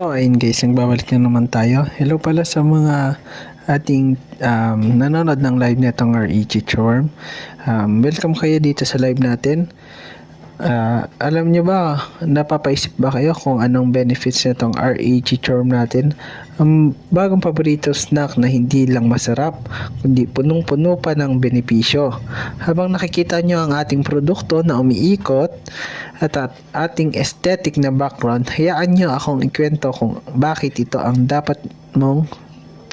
Ayun guys, nagbabalik na naman tayo. Hello pala sa mga ating nanonood ng live netong REG Chorm. Welcome kayo dito sa live natin. Alam nyo ba, napapaisip ba kayo kung anong benefits nitong REG Chorm natin? Ang bagong paborito snack na hindi lang masarap, kundi punong-puno pa ng benepisyo. Habang nakikita nyo ang ating produkto na umiikot at ating aesthetic na background, hayaan nyo akong ikwento kung bakit ito ang dapat mong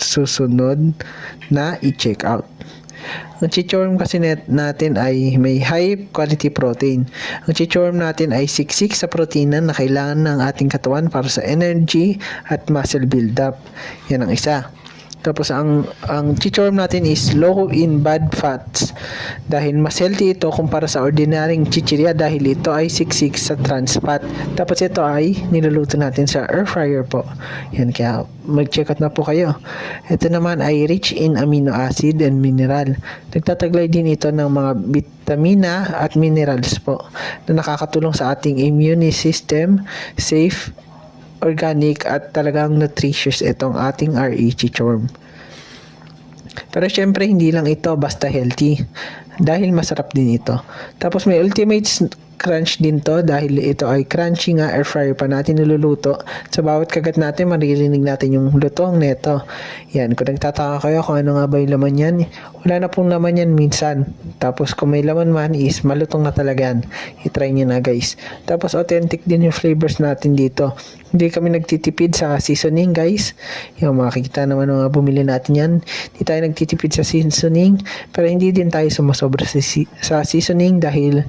susunod na i-check out. Ang chichorm kasi natin ay may high quality protein. Ang chichorm natin ay siksik sa protina na kailangan ng ating katawan para sa energy at muscle build-up. Yan ang isa. Tapos ang chichorm natin is low in bad fats dahil mas healthy ito kumpara sa ordinaryong chichirya dahil ito ay siksik sa trans fat. Tapos ito ay niluluto natin sa air fryer po. Yan, kaya mag-check out na po kayo. Ito naman ay rich in amino acid and mineral. Nagtataglay din ito ng mga vitamina at minerals po na nakakatulong sa ating immune system, safe, organic at talagang nutritious itong ating REG Chorm. Pero syempre hindi lang ito basta healthy dahil masarap din ito. Tapos may ultimate crunch din to dahil ito ay crunchy nga, air fryer pa natin niluluto. Sa bawat kagat natin maririnig natin yung lutong neto. Yan, kung nagtataka kayo kung ano nga ba yung laman yan, wala na pong laman yan minsan. Tapos kung may laman man is malutong na talaga yan. I-try nyo na guys. Tapos authentic din yung flavors natin dito. Hindi kami nagtitipid sa seasoning guys. Yung makikita naman mga bumili natin yan. Hindi tayo nagtitipid sa seasoning. Pero hindi din tayo sumasobra sa seasoning dahil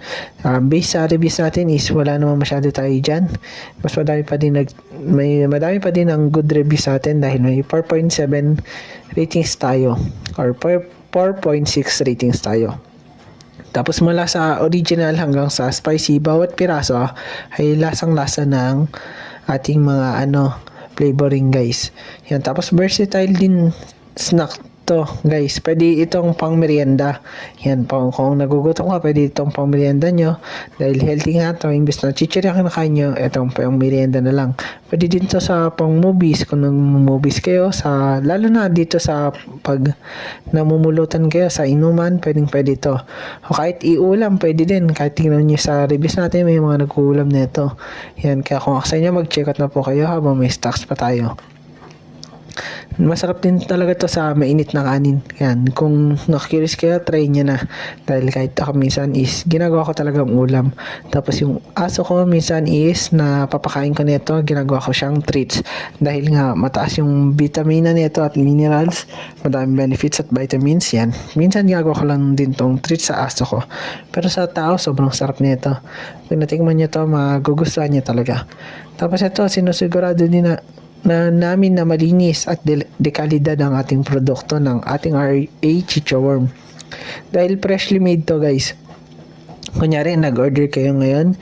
based sa reviews natin is wala naman masyado tayo dyan. Mas madami pa din madami pa din ang good reviews sa atin dahil may 4.7 ratings tayo or 4.6 ratings tayo. Tapos mula sa original hanggang sa spicy, bawat piraso ay lasang-lasa ng ating mga flavoring guys. Yan, tapos versatile din snack to guys. Pwede itong pang merienda. Yan, kung nagugutom ka, pwede itong pang merienda nyo dahil healthy nga to. Imbes na chichirya kinakain nyo, itong pang merienda na lang. Pwede din to sa pang movies kung nag-movies kayo, lalo na dito sa pag namumulutan kayo sa inuman, pwede to. O kahit iulam, pwede din. Kahit tingnan nyo sa reviews natin, may mga nag-uulam nito. Yan, kaya kung sa inyo, mag-check out na po kayo habang may stocks pa tayo. Masarap din talaga to sa mainit na kanin. Yan, kung nakakurious kayo, try nyo na. Dahil kahit ako minsan is, ginagawa ko talagang ulam. Tapos yung aso ko minsan is, napapakain ko nito, ginagawa ko siyang treats. Dahil nga, mataas yung vitamina nito at minerals, madaming benefits at vitamins, yan. Minsan ginagawa ko lang din tong treats sa aso ko. Pero sa tao, sobrang sarap nito. Pag natikman nyo to, magugustuhan nyo talaga. Tapos ito, sinusigurado din namin na malinis at dekalidad ang ating produkto ng ating REG Chorm. Dahil freshly made to guys. Kunyari, nag-order kayo ngayon,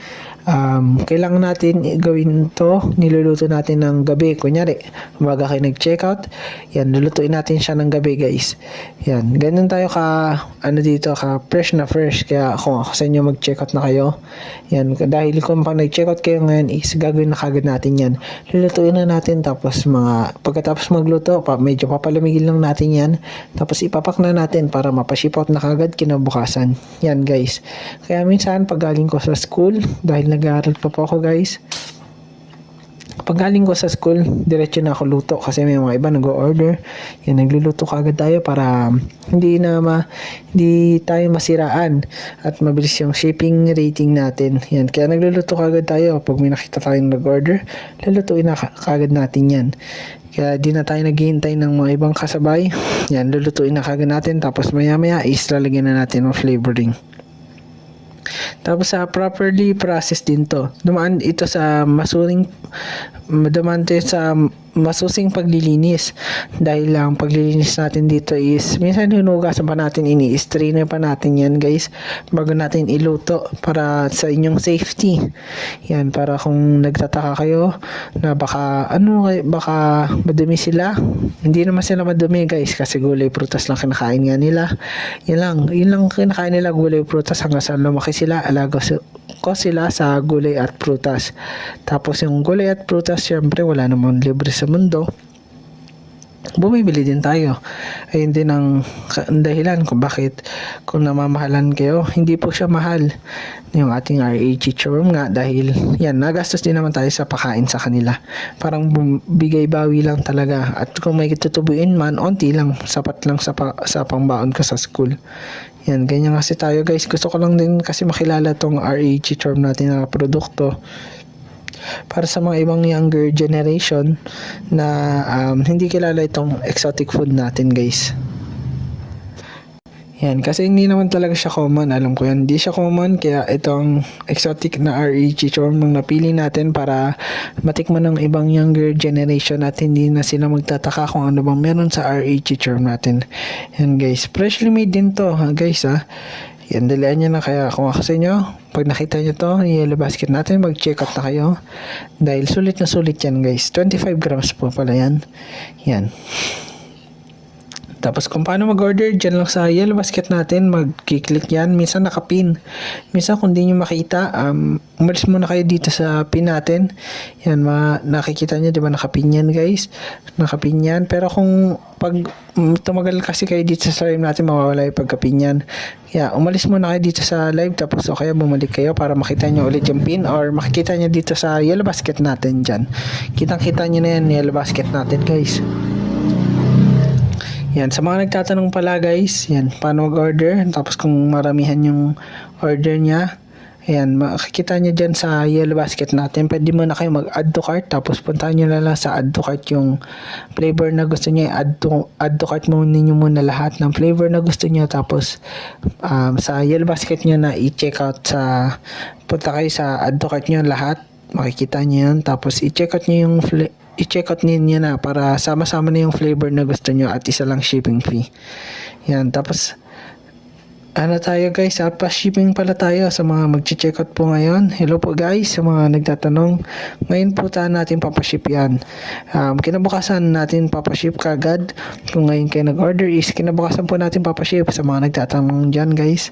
kailangan natin gawin to, niluluto natin ng gabi. Kunyari, umaga kayo nag-checkout, yan, lulutuin natin siya ng gabi guys. Yan, ganun tayo dito, fresh na fresh. Kaya kung ako sa inyo mag-checkout na kayo, yan, dahil kung pag nag-checkout kayo ngayon is gagawin na kagad natin yan. Lulutuin na natin, tapos pagkatapos magluto, medyo papalamigin lang natin yan, tapos ipapak na natin para mapaship out na kagad kinabukasan. Yan guys. Kaya minsan pag galing ko sa school, dahil nag-aaral pa po ako guys, pag galing ko sa school, diretso na ako luto kasi may mga iba nag-order. Yan, nagluluto kagad tayo para hindi tayo masiraan at mabilis yung shipping rating natin. Yan, kaya nagluluto kagad tayo. Pag may nakita tayong nag-order, lulutuin na kagad natin yan. Kaya di na tayo naghihintay ng mga ibang kasabay. Yan, lulutuin na kagad natin, tapos maya-maya is lalagyan na natin ng flavoring. Tapos sa properly processed din to. Dumaan ito sa masusing paglilinis. Dahil lang paglilinis natin dito is minsan hinugasan pa natin, ini-strainer pa natin yan guys bago natin iluto para sa inyong safety. Yan, para kung nagtataka kayo na baka madumi sila. Hindi naman sila madumi guys kasi gulay prutas lang kinakain nga nila. Yun lang kinakain nila, gulay prutas hanggang sa lumaki sila, ko sila sa gulay at prutas. Tapos yung gulay at prutas, syempre wala namang libre sa mundo. Bumibili din tayo. Ayun din ang dahilan kung bakit kung namamahalan kayo, hindi po siya mahal yung ating RAG Churm nga dahil yan, nagastos din naman tayo sa pakain sa kanila. Parang bigay bawi lang talaga at kung may tutubuin man, onti lang, sapat lang sa pangbaon ko sa school. Yan, ganyan kasi tayo guys. Gusto ko lang din kasi makilala tong RAG Churm natin na produkto para sa mga ibang younger generation na hindi kilala itong exotic food natin guys. Yan, kasi hindi naman talaga siya common, alam ko yan, hindi siya common, kaya itong exotic na RAG Churm nung napili natin para matikman ng ibang younger generation at hindi na sila magtataka kung ano bang meron sa RAG Churm natin. Yan guys, freshly made din to guys ha. Yan, dalian nyo na, kaya kung ako sa inyo, pag nakita nyo to, yellow basket natin, mag-check out na kayo. Dahil sulit na sulit yan guys. 25 grams po pala yan. Yan. Tapos kung paano mag-order, dyan lang sa yellow basket natin, mag-click yan. Minsan nakapin. Minsan kung di nyo makita, umalis muna kayo dito sa pin natin. Yan, nakikita nyo, di ba nakapin yan guys? Nakapin yan. Pero kung pag tumagal kasi kayo dito sa live natin, mawawala yung pagkapin yan. Kaya umalis muna kayo dito sa live, tapos o kaya bumalik kayo para makita nyo ulit yung pin or makikita nyo dito sa yellow basket natin dyan. Kitang-kita nyo na yan, yellow basket natin guys. Yan, sa mga nagtatanong pala guys, yan, paano mag-order, tapos kung maramihan yung order niya, ayan, makikita nyo dyan sa yellow basket natin, pwede mo na kayo mag-add to cart, tapos puntahan nyo na lang sa add to cart yung flavor na gusto nyo, add to cart mo ninyo muna lahat ng flavor na gusto nyo, tapos sa yellow basket nyo na i-check out punta kayo sa add to cart nyo lahat, makikita nyo yun, tapos i-check out nyo yung i-check out ninyo na para sama-sama na yung flavor na gusto nyo at isa lang shipping fee. Yan, tapos ano tayo guys, pa-shipping pala tayo sa mga mag-check out po ngayon. Hello po guys, sa mga nagtatanong. Ngayon po natin papaship yan. Kinabukasan natin papaship kagad. Kung ngayon kayo nag-order is kinabukasan po natin papaship sa mga nagtatanong dyan guys.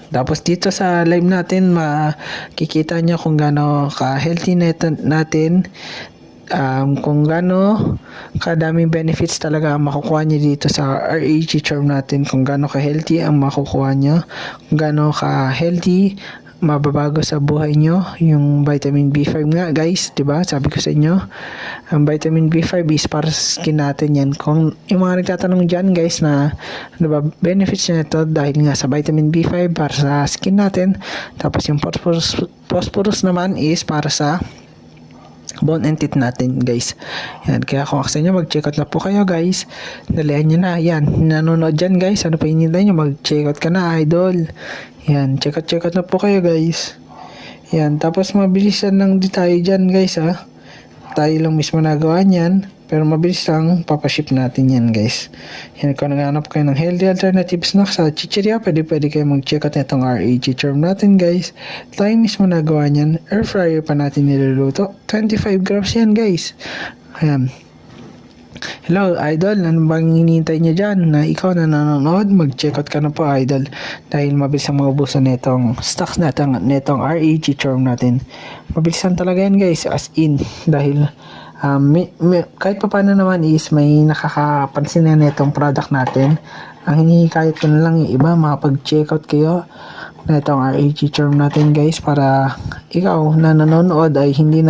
Tapos dito sa live natin, makikita nyo kung gaano ka-healthy natin, kung gaano kadaming benefits talaga ang makukuha nyo dito sa RAG Churm natin, kung gaano ka-healthy ang makukuha nyo, kung gaano ka-healthy mababago sa buhay nyo yung vitamin B5 nga guys, diba? Sabi ko sa inyo, ang vitamin B5 is para sa skin natin yan. Kung yung mga nagtatanong dyan guys na ano ba benefits nyo ito, dahil nga sa vitamin B5 para sa skin natin, tapos yung phosphorus naman is para sa bone and teeth natin guys. Yan, kaya kung ako sa inyo, mag-check out na po kayo guys, dalihan nyo na. Yan, nanonood dyan guys, ano pa hinintay nyo, mag-check out ka na idol. Yan, check out na po kayo guys. Yan, tapos mabilisan lang di tayo dyan guys ha. Tayo lang mismo nagawa niyan, pero mabilis lang papaship natin yan guys. Yan, kung naghanap kayo ng healthy alternative snacks sa chichirya, pwede kayo mag-check out nitong RAG Churm natin guys. Tayo mismo nagawa niyan, air fryer pa natin niluluto. 25 grams yan guys. Ayan. Hello idol, ano bang hinihintay niyo dyan na ikaw na nanonood? Mag-check out ka na po idol, dahil mabilis ang maubusan nitong stocks natin, nitong RAG Churm natin. Mabilisan talaga yan guys, as in, dahil kahit pa paano naman is may nakakapansin na nitong product natin. Ang hinihikayat ko na lang yung iba, makapag-check out kayo na itong RAG Churm natin guys, para ikaw na nanonood ay hindi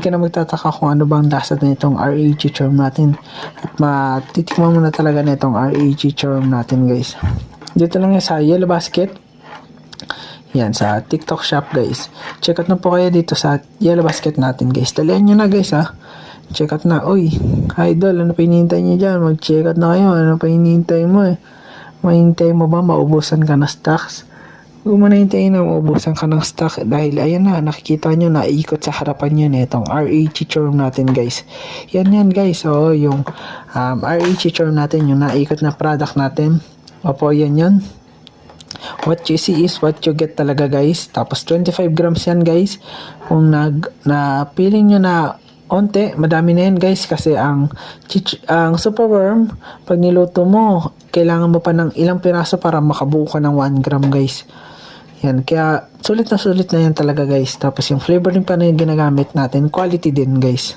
ka na magtataka kung ano bang lasa nitong RAG Churm natin, at matitikman mo na talaga nitong RAG Churm natin guys. Dito lang yan sa yellow basket. Yan, sa TikTok shop guys. Check out na po kayo dito sa yellow basket natin guys. Dalihan nyo na guys ha. Check out na. Uy, idol, ano pa hinihintay nyo dyan? Mag-check out na kayo. Ano pa hinihintay mo eh? Mahintay mo ba maubusan ka na stocks? Huwag mo na hintayin na maubusan ka ng stock, dahil ayan na, nakikita nyo na ikot sa harapan nyo na itong RAG Churm natin guys. Yan guys, so yung RAG Churm natin, yung naikot na product natin. Opo, yan. What you see is what you get talaga guys. Tapos 25 grams yan guys. Kung feeling nyo na onte, madami na yan guys kasi ang superworm, pag niluto mo, kailangan mo pa ng ilang piraso para makabuo ka ng 1 gram guys. Yan, kaya sulit na yan talaga guys. Tapos yung flavoring pa na yung ginagamit natin, quality din guys.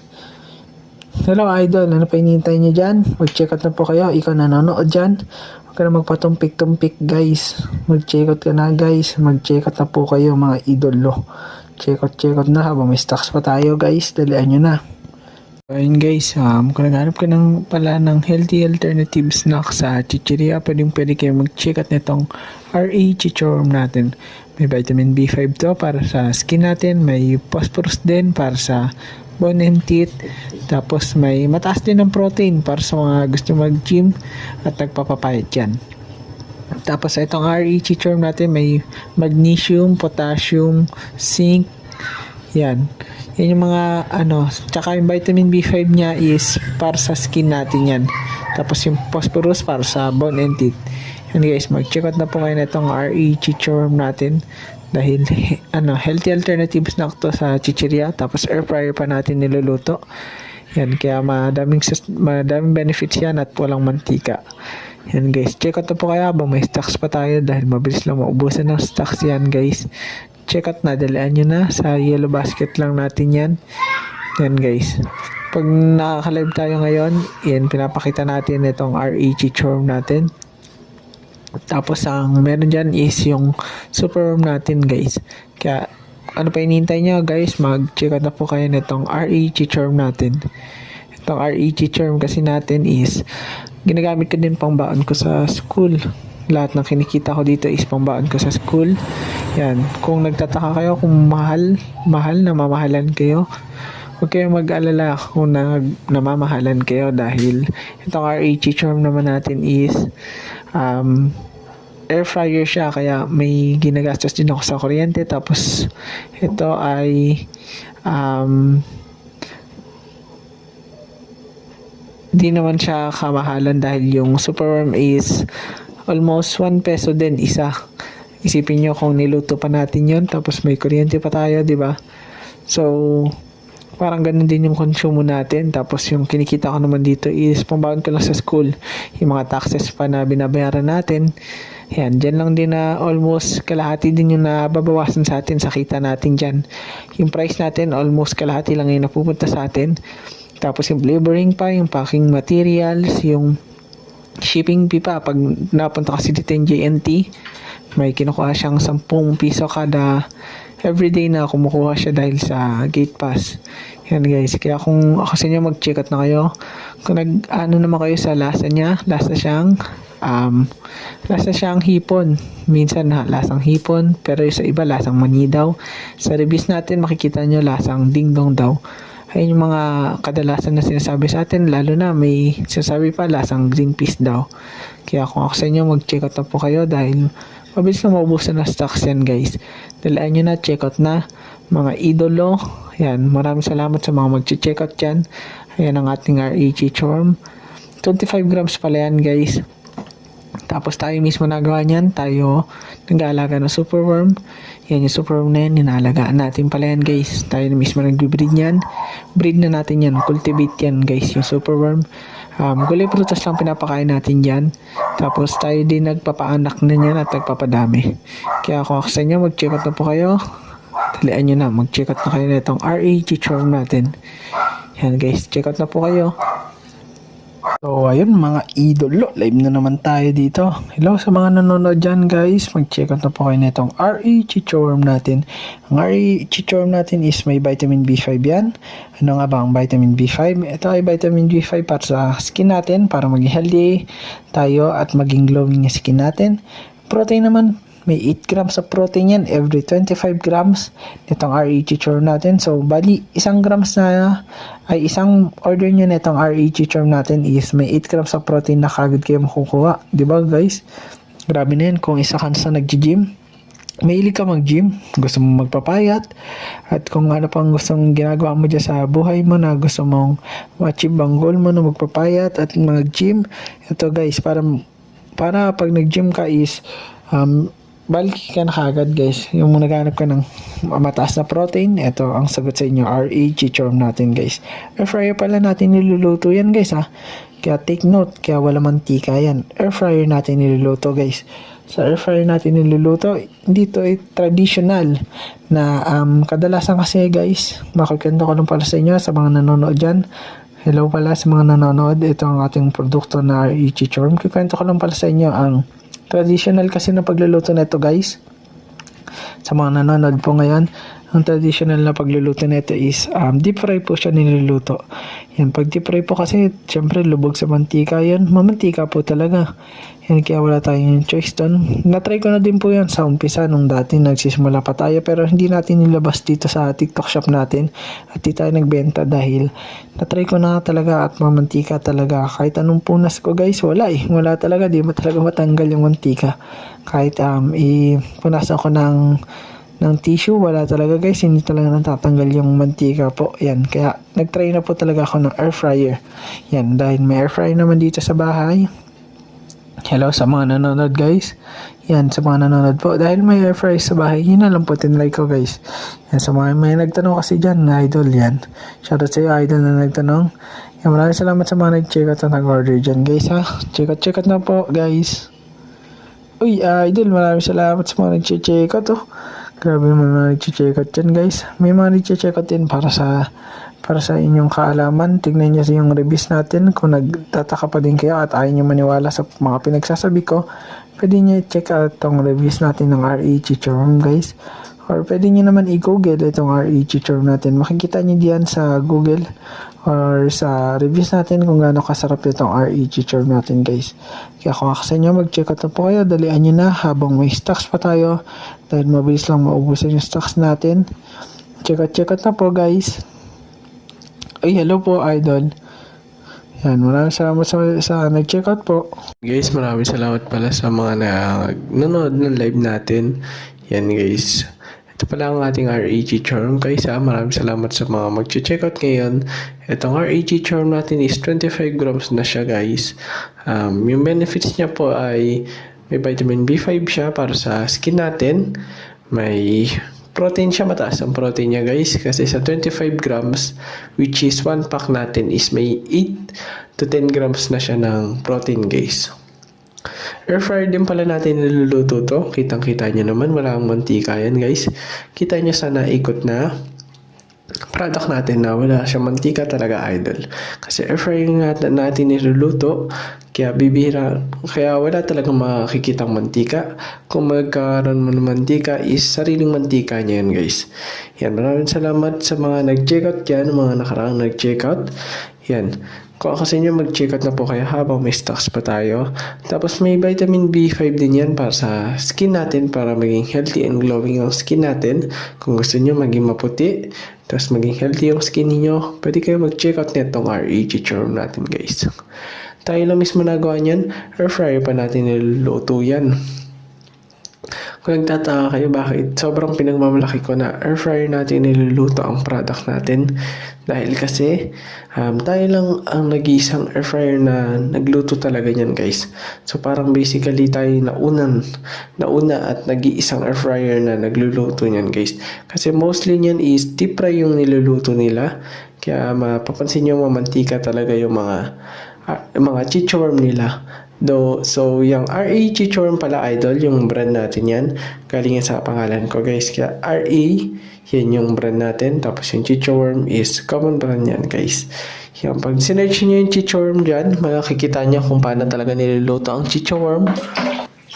Hello idol, ano pa hinihintay nyo dyan? Mag-check out na po kayo, ikaw nanonood dyan. Huwag ka na magpatumpik-tumpik guys. Mag-check out ka na guys, mag-check out na po kayo mga idolo. Check out na habang may stocks pa tayo guys, dalian nyo na. Ayun guys, kung naghanap ka pala ng healthy alternative snack sa chichiria, pwede kayo mag-check out nitong RE Chichorm natin. May vitamin B5 to para sa skin natin, may phosphorus din para sa bone and teeth, tapos may mataas din ng protein para sa mga gusto mag-gym at nagpapapayat yan. Tapos itong RE Chichorm natin may magnesium, potassium, zinc, yan yung mga tsaka yung vitamin B5 niya is para sa skin natin yan. Tapos yung phosphorus para sa bone and teeth. Yan guys, mag-check out na po kayo na itong RE Chichorm natin dahil healthy alternatives na to sa chichiria, tapos air fryer pa natin niluluto. Yan, kaya madaming benefits yan at walang mantika. Yan guys, check out na po kayo habang may stocks pa tayo dahil mabilis lang maubusan ng stocks yan guys. Check out na, dalian nyo na sa yellow basket lang natin yan. Yan guys, pag nakaka-live tayo ngayon, yan pinapakita natin itong RE Chichorm natin. Tapos ang meron dyan is yung superworm natin guys. Kaya ano pa hinihintay nyo guys, mag-check out na po kayo nitong RE Chichorm natin. Itong RE Chichorm kasi natin is ginagamit ko din pang baon ko sa school. Lahat ng kinikita ko dito is pang baon ko sa school. Yan, kung nagtataka kayo kung mahal na mamahalan kayo, huwag kayong mag-alala kung namamahalan kayo dahil itong RE Chichorm naman natin is air fryer siya, kaya may ginagastos din ako sa kuryente. Tapos ito ay di naman siya kamahalan dahil yung superworm is almost 1 peso din isa. Isipin nyo kung niluto pa natin yon, tapos may kuryente pa tayo, di ba? So parang ganun din yung konsumo natin. Tapos yung kinikita ko naman dito is pambaon ko lang sa school. Yung mga taxes pa na binabayaran natin, yan, dyan lang din na almost kalahati din yung nababawasan sa atin sa kita natin dyan. Yung price natin almost kalahati lang yung napupunta sa atin. Tapos yung flavoring pa, yung packing materials, yung shipping fee pa. Pag napunta kasi dito yung JNT, may kinukuha siyang 10 piso kada everyday na kumukuha siya dahil sa gate pass. Yan guys, kaya kung ako sa inyo, mag-check out na kayo. Kung naman kayo sa lasa niya, lasa siyang hipon. Minsan lasang hipon, pero sa iba lasang mani daw. Sa reviews natin makikita nyo lasang dingdong daw. Ayun yung mga kadalasan na sinasabi sa atin, lalo na may sinasabi pa lasang green peas daw. Kaya kung ako sa inyo, mag-check out na po kayo dahil mabilis na maubusan na stocks yan guys. Dalaan nyo na, check out na mga idolo. Yan, maraming salamat sa mga mag-check out dyan. Ayan ang ating RE Chichorm. 25 grams pala yan guys. Tapos tayo mismo nagawa niyan, tayo nag-aalaga ng superworm. Yan yung superworm na yan, inaalagaan natin pala yan guys. Tayo na mismo nag-breed niyan. Breed na natin yan, cultivate yan guys, yung superworm. Gulay prutas lang pinapakain natin dyan. Tapos tayo din nagpapaanak na yan at nagpapadami. Kaya kung ako sa inyo, mag-check out na po kayo. Talian nyo na, mag-check out na kayo na itong RE Chichorm natin. Yan guys, check out na po kayo. So ayun mga idolo, live na naman tayo dito. Hello sa mga nanonood dyan guys, mag-check out na po kayo na itong RE Chichorm natin. Ang RE Chichorm natin is may vitamin B5 yan. Ano nga ba ang vitamin B5? Ito ay vitamin B5 para sa skin natin, para maging healthy tayo at maging glowing yung skin natin. Protein naman, may 8 grams of protein yan every 25 grams nitong RE Chichorm natin. So bali, isang order nyo nitong RE Chichorm natin is may 8 grams of protein na kagad kayo makukuha. Diba guys? Grabe na yan kung isa ka sa nag-gym. Mahilig ka mag-gym, gusto mong magpapayat, at kung ano pang gustong ginagawa mo dyan sa buhay mo na gusto mong ma-achieve ang goal mo na magpapayat at mag-gym. Ito guys, para pag nag-gym ka is balik ka na kagad guys. Yung naghanap ka ng mataas na protein, ito ang sagot sa inyo, RE chichorm natin guys. Air fryer pala natin niluluto yan guys ha. Kaya take note, kaya wala mantika yan. Air fryer natin niluluto guys. Sa air fryer natin niluluto, dito ay traditional na kadalasan kasi guys, makikwento ko lang pala sa inyo sa mga nanonood dyan. Hello pala sa mga nanonood, ito ang ating produkto na RE chichorm. Kikwento ko lang pala sa inyo ang traditional kasi na pagluluto na ito guys. Sa mga nanonood po ngayon, ang traditional na pagluluto na ito is deep fry po siya niluluto. Yan, pag deep fry po kasi, syempre lubog sa mantika yan. Mamantika po talaga. Yan, kaya wala tayong choice doon. Na-try ko na din po yan sa umpisa nung dati nagsisimula pa tayo, pero hindi natin nilabas dito sa TikTok shop natin at di tayo nagbenta dahil na-try ko na talaga at mamantika talaga. Kahit anong punas ko guys, wala wala talaga, di ba talaga matanggal yung mantika. Kahit punasan ko ng tissue, wala talaga guys, hindi talaga natatanggal yung mantika po. Yan, kaya nagtry na po talaga ako ng air fryer. Yan, dahil may air fryer naman dito sa bahay. Hello sa mga nanonood guys. Yan, sa mga nanonood po, dahil may air fryer sa bahay, yun na lang po tinry ko guys. Yan, sa mga may nagtanong kasi dyan, idol yan. Shoutout sa iyo idol na nagtanong. Yan, maraming salamat sa mga nag-check out at nag-order dyan guys ha. Check out na po guys. Uy, idol, maraming salamat sa mga nag-check out oh. Grabe may mga nag-check out dyan guys. May mga nag-check out din para sa inyong kaalaman. Tignan nyo yung reviews natin. Kung nagtataka pa din kayo at ayaw nyo maniwala sa mga pinagsasabi ko, pwede nyo check out tong reviews natin ng RE chichorm guys. Or pwede nyo naman i-google itong RE chichorm natin. Makikita nyo diyan sa Google or sa reviews natin kung gaano kasarap itong RE chichorm natin guys. Kaya kung ako sa inyo, mag-check out na po kayo. Dalian nyo na habang may stocks pa tayo. Dahil mabilis lang maubusan yung stocks natin. Check out na po guys. Ay, hello po idol. Yan, maraming salamat sa nag-check out po. Guys, maraming salamat pala sa mga nanonood ng live natin. Yan guys. Ito pala ang ating RE chichorm guys ha. Maraming salamat sa mga mag-check out ngayon. Itong RE chichorm natin is 25 grams na siya guys. Yung benefits niya po ay may vitamin B5 siya para sa skin natin. May protein siya, mataas ang protein niya guys. Kasi sa 25 grams, which is 1 pack natin, is may 8 to 10 grams na siya ng protein guys. Air fryer din pala natin niluluto to. Kitang-kita nyo naman, wala ang mantika yan guys. Kita nyo sa naikot na product natin na wala siya mantika talaga idol. Kasi air fryer natin niluluto, kaya bibihira, kaya wala talagang makikitang mantika. Kung magkaroon mo ng mantika is sariling mantika niya yan guys. Yan, maraming salamat sa mga nag-check out yan, mga nakaraang nag-check out. Yan, kung ako sa inyo, mag-check out na po kayo habang may stocks pa tayo. Tapos may vitamin B5 din yan para sa skin natin, para maging healthy and glowing ang skin natin. Kung gusto nyo maging maputi, tapos maging healthy yung skin niyo, pwede kayo mag-check out netong RE chichorm natin guys. Tayo lang mismo nagawa niyan, air fryer pa natin niluluto yan. Kung nagtataka kayo bakit sobrang pinagmamalaki ko na air fryer natin niluluto ang product natin, dahil kasi tayo lang ang nag-iisang air fryer na nagluto talaga niyan guys. So parang basically tayo nauna at nag-iisang air fryer na nagluluto niyan guys. Kasi mostly niyan is deep fry yung niluluto nila. Kaya mapapansin nyo mamantika talaga yung mga chichorm nila. So yung RE chichorm pala idol, yung brand natin yan, galing sa pangalan ko guys. Kaya RE, yan yung brand natin. Tapos yung chichorm is common brand yan guys. Yan, pag sinerch nyo yung chichorm dyan, makikita nyo kung paano talaga niluluto ang chichorm.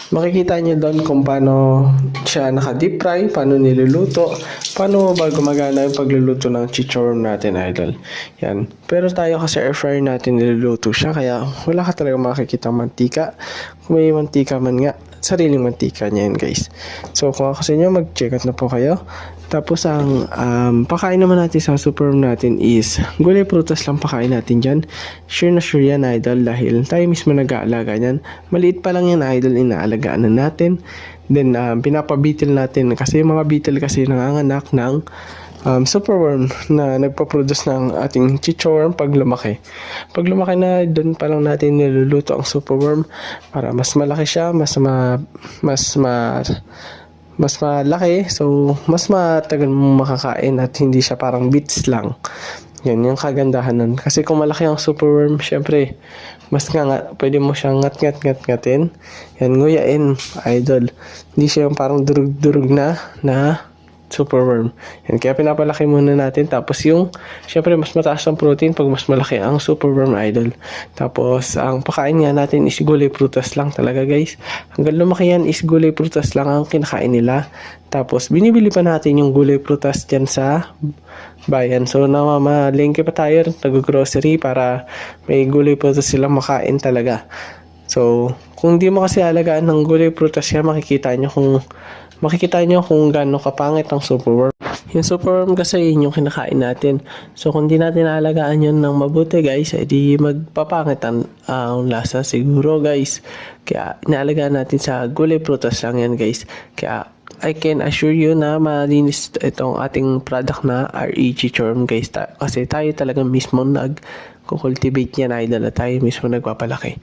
Makikita nyo doon kung paano siya naka-deep fry, paano niluluto, paano ba gumagana yung pagluluto ng chichorm natin idol. Yan. Pero tayo kasi air fryer natin niluluto siya, kaya wala ka talaga makikita mantika. Kung may mantika man nga, sariling mantika niya yan guys. So kung ako sa inyo, mag-check out na po kayo. Tapos ang pakain naman natin sa superm natin is gulay prutas lang pakain natin dyan. Sure na sure yan idol, dahil tayo mismo nag-aalaga yan. Maliit pa lang yan idol, inaalagaan na natin. Then pinapabitil natin kasi yung mga beetle kasi nanganganak ng superworm na nagpo-produce ng ating chichorm pag lumaki. Pag lumaki na, doon pa lang natin niluluto ang superworm para mas malaki siya, mas malaki, so mas matagal mong makakain at hindi siya parang bits lang. Yan yung kagandahan nun. Kasi kung malaki ang superworm, syempre, pwede mo siyang ngatin. Yan, nguyain, idol. Hindi siya yung parang durug-durug na superworm. Yan, kaya pinapalaki muna natin. Tapos syempre, mas mataas ang protein pag mas malaki ang superworm, idol. Tapos, ang pakain nga natin is gulay prutas lang talaga, guys. Hanggang lumaki yan is gulay prutas lang ang kinakain nila. Tapos, binibili pa natin yung gulay prutas dyan sa bayan. So, namamalengke pa tayo, nag-grocery para may gulay prutas silang makain talaga. So, kung di mo kasi alagaan ng gulay prutas yan, makikita nyo kung gaano kapangit ang superworm. Yung superworm kasi yun yung kinakain natin. So kung di natin alagaan yun ng mabuti, guys, edi magpapangit ang lasa siguro, guys. Kaya inaalagaan natin sa gulay prutas lang yan, guys. Kaya I can assure you na malinis itong ating product na RE Chichorm, guys. Kasi tayo talaga mismo nag-cultivate niyan, idol, at tayo mismo nagpapalaki.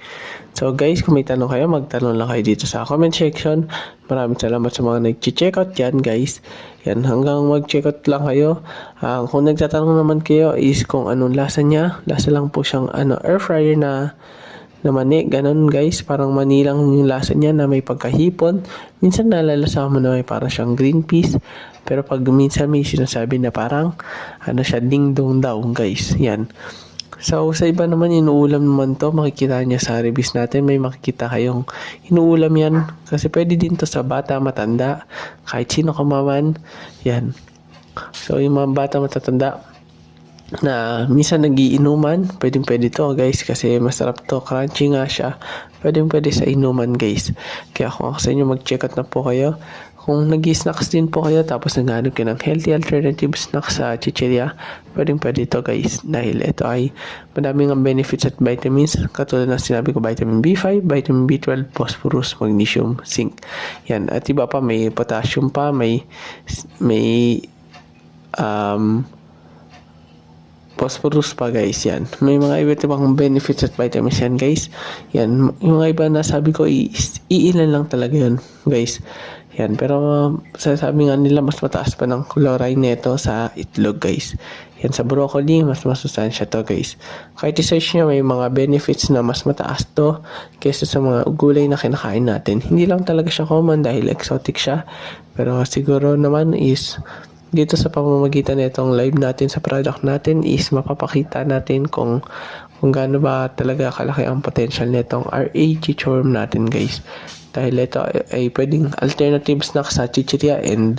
So guys, kung may tanong kayo, magtanong lang kayo dito sa comment section. Maraming salamat sa mga nag-check out yan, guys. Yan, hanggang mag-check out lang kayo. Kung nagtatanong naman kayo is kung anong lasa niya, lasa lang po siyang air fryer na mani, ganun, guys. Parang mani lang yung lasa niya na may pagkahipon. Minsan nalalasa mo na may parang siyang green peas. Pero pag minsan may sinasabi na parang siya, ding-dong daw, guys. Yan. So, sa iba naman, inuulam naman to. Makikita niya sa reviews natin. May makikita kayong inuulam yan. Kasi pwede din to sa bata, matanda. Kahit sino ka man. Yan. So, yung mga bata, matatanda na minsan nagiinuman, pwede to, guys, kasi masarap to, crunchy nga siya, pwede sa inuman, guys. Kaya kung ako sa inyo, mag-check out na po kayo. Kung nag-snacks din po kayo, tapos naghanap kayo ng healthy alternative snacks sa chicheria, pwede to, guys, dahil ito ay madaming ang benefits at vitamins, katulad na sinabi ko, vitamin B5, vitamin B12, phosphorus, magnesium, zinc. Yan, at iba pa, may potassium pa, may phosphorus pa, guys. Yan, may mga iba't ibang benefits at vitamins yan, guys. Yan, yung mga iba na sabi ko, iilan lang talaga yun, guys. Yan, pero sasabi nga nila mas mataas pa ng chlorine nito sa itlog, guys. Yan, sa broccoli, mas masustansya to, guys. Kahit i-search nyo, may mga benefits na mas mataas to kaysa sa mga gulay na kinakain natin. Hindi lang talaga siya common dahil exotic siya, pero siguro naman is dito sa pamamagitan nitong live natin sa product natin is mapapakita natin kung gaano ba talaga kalaki ang potential nitong RA Chichorm natin, guys. Dahil ito ay pwedeng alternative snack sa chichiria and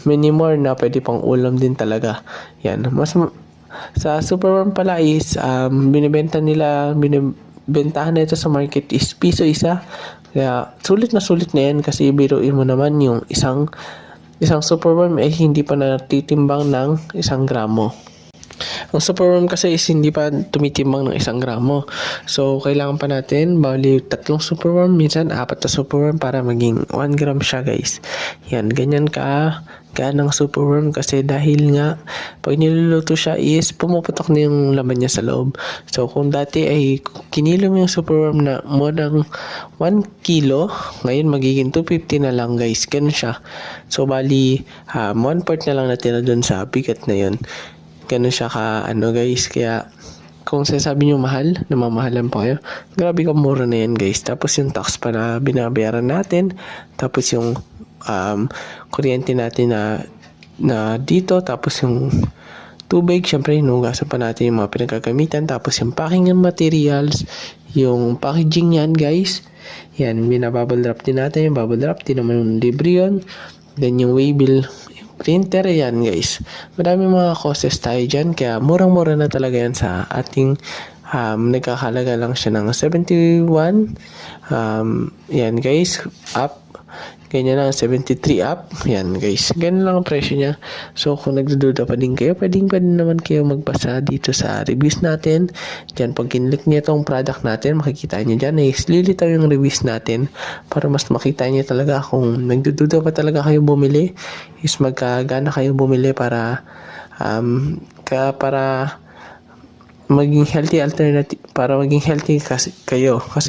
many more na pwede pang ulam din talaga. Yan. Sa superworm pala is binibentahan na ito sa market is piso isa. Kaya sulit na yan kasi biruin mo naman yung isang superworm ay hindi pa natitimbang ng 1 gramo. Ang superworm kasi is hindi pa tumitimbang ng 1 gramo. So, kailangan pa natin bali 3 superworm, minsan 4 na superworm para maging 1 gram siya, guys. Yan, ganyan ng superworm kasi dahil nga pag niluluto siya is pumuputok na yung laman niya sa loob. So, kung dati ay kinilo mo yung superworm na more than 1 kilo, ngayon magiging 250 na lang, guys. Ganun siya. So, bali 1/4 na lang natira dun sa bigat na yun. Ganun siya guys. Kaya kung sasabi nyo mahal, namamahalan pa kayo, grabe ka, mura na yan, guys. Tapos yung tax pa na binabayaran natin, tapos yung kuryente natin na dito, tapos yung tubig, syempre hinugasan pa natin yung mga pinagkagamitan, tapos yung packing ng materials, yung packaging yan, guys. Yan, binabubble wrap din natin. Yung bubble wrap, di naman libre yun. Then yung waybill, printer, yan, guys. Madami mga costs tayo dyan, kaya murang-mura na talaga yan sa ating nagkakalaga lang siya ng 71. Yan, guys, up. Ganyan lang, 73 up. Yan guys, ganyan lang ang presyo niya. So kung nagdududa pa din kayo, pwede naman kayo magbasa dito sa reviews natin. Diyan, pag kinlik niyo itong product natin, makikita niyo dyan, lilitaw yung reviews natin para mas makita niyo talaga kung nagdududa pa talaga kayo bumili, is magkagana kayo bumili para maging healthy alternative, para maging healthy kasi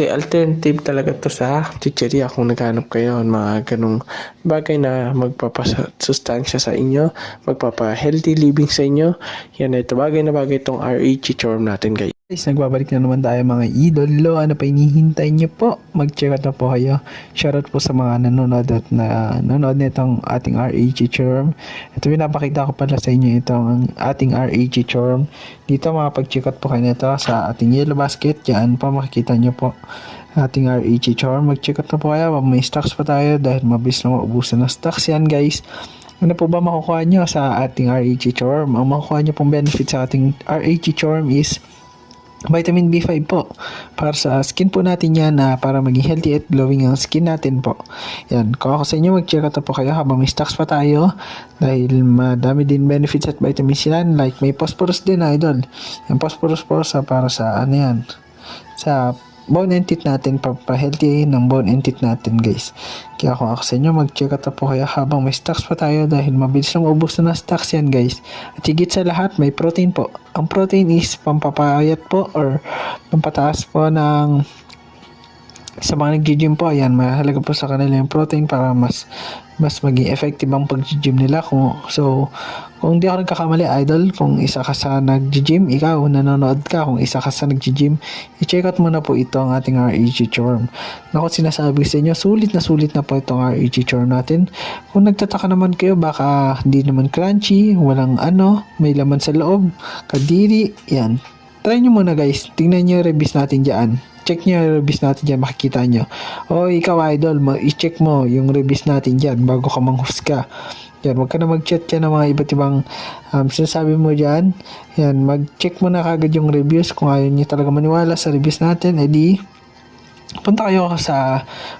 alternative talaga to sa chicheria kung naghanap kayo ng mga ganong bagay na magpapasustansya sa inyo, magpapa-healthy living sa inyo. Yan, ito bagay na bagay itong RE Chichorm natin guys. Nagbabalik na naman tayo mga idolo. Ano pa hinihintay nyo po? Mag-check out na po kayo. Shoutout po sa mga nanonood at nanonood nitong ating RE Chichorm. Ito pinapakita ko pala sa inyo itong ating RE Chichorm. Dito makapag-check out po kayo nito sa ating yellow basket. Diyan po makikita nyo po ating RE Chichorm. Mag-check out na po kayo. May stocks pa tayo dahil mabilis na maubusan ng stocks yan guys. Ano po ba makukuha nyo sa ating RE Chichorm? Ang makukuha nyo pong benefit sa ating RE Chichorm is vitamin B5 po. Para sa skin po natin yan, para maging healthy at glowing ang skin natin po. Yan, kung ako sa inyo, mag-check out po kayo habang may stocks pa tayo. Dahil madami din benefits at vitamins yan. Like may phosphorus din, idol. Yung phosphorus po para sa ano yan, sa bone and teeth natin, pa-healthy ng bone and teeth natin guys. Kaya kung ako sa inyo, mag-check out po kayo habang may stocks pa tayo dahil mabilis na maubos na stocks yan guys. At higit sa lahat, may protein po. Ang protein is pampapayat po or pampataas po ng sa mga nag-gym po. Ayan, mahalaga po sa kanila yung protein para mas maging effective ang pag-gym nila. Kung di ako nagkakamali, idol, kung isa ka sa nag-gym, ikaw, nanonood ka, kung isa ka sa nag-gym, i-check out mo na po ito ang ating RE Chichorm. Naku, sinasabi sa inyo, sulit na po itong RE Chichorm natin. Kung nagtataka naman kayo, baka hindi naman crunchy, walang may laman sa loob, kadiri, yan. Try nyo muna guys, tingnan nyo yung reviews natin dyan. Check nyo yung reviews natin dyan, makikita nyo. O ikaw idol, i-check mo yung reviews natin dyan bago ka manghusga. Yan, huwag ka na mag-chat yan ng mga iba't ibang sinasabi mo dyan. Yan, mag-check mo na kagad yung reviews. Kung ayaw nyo talaga maniwala sa reviews natin, edi punta kayo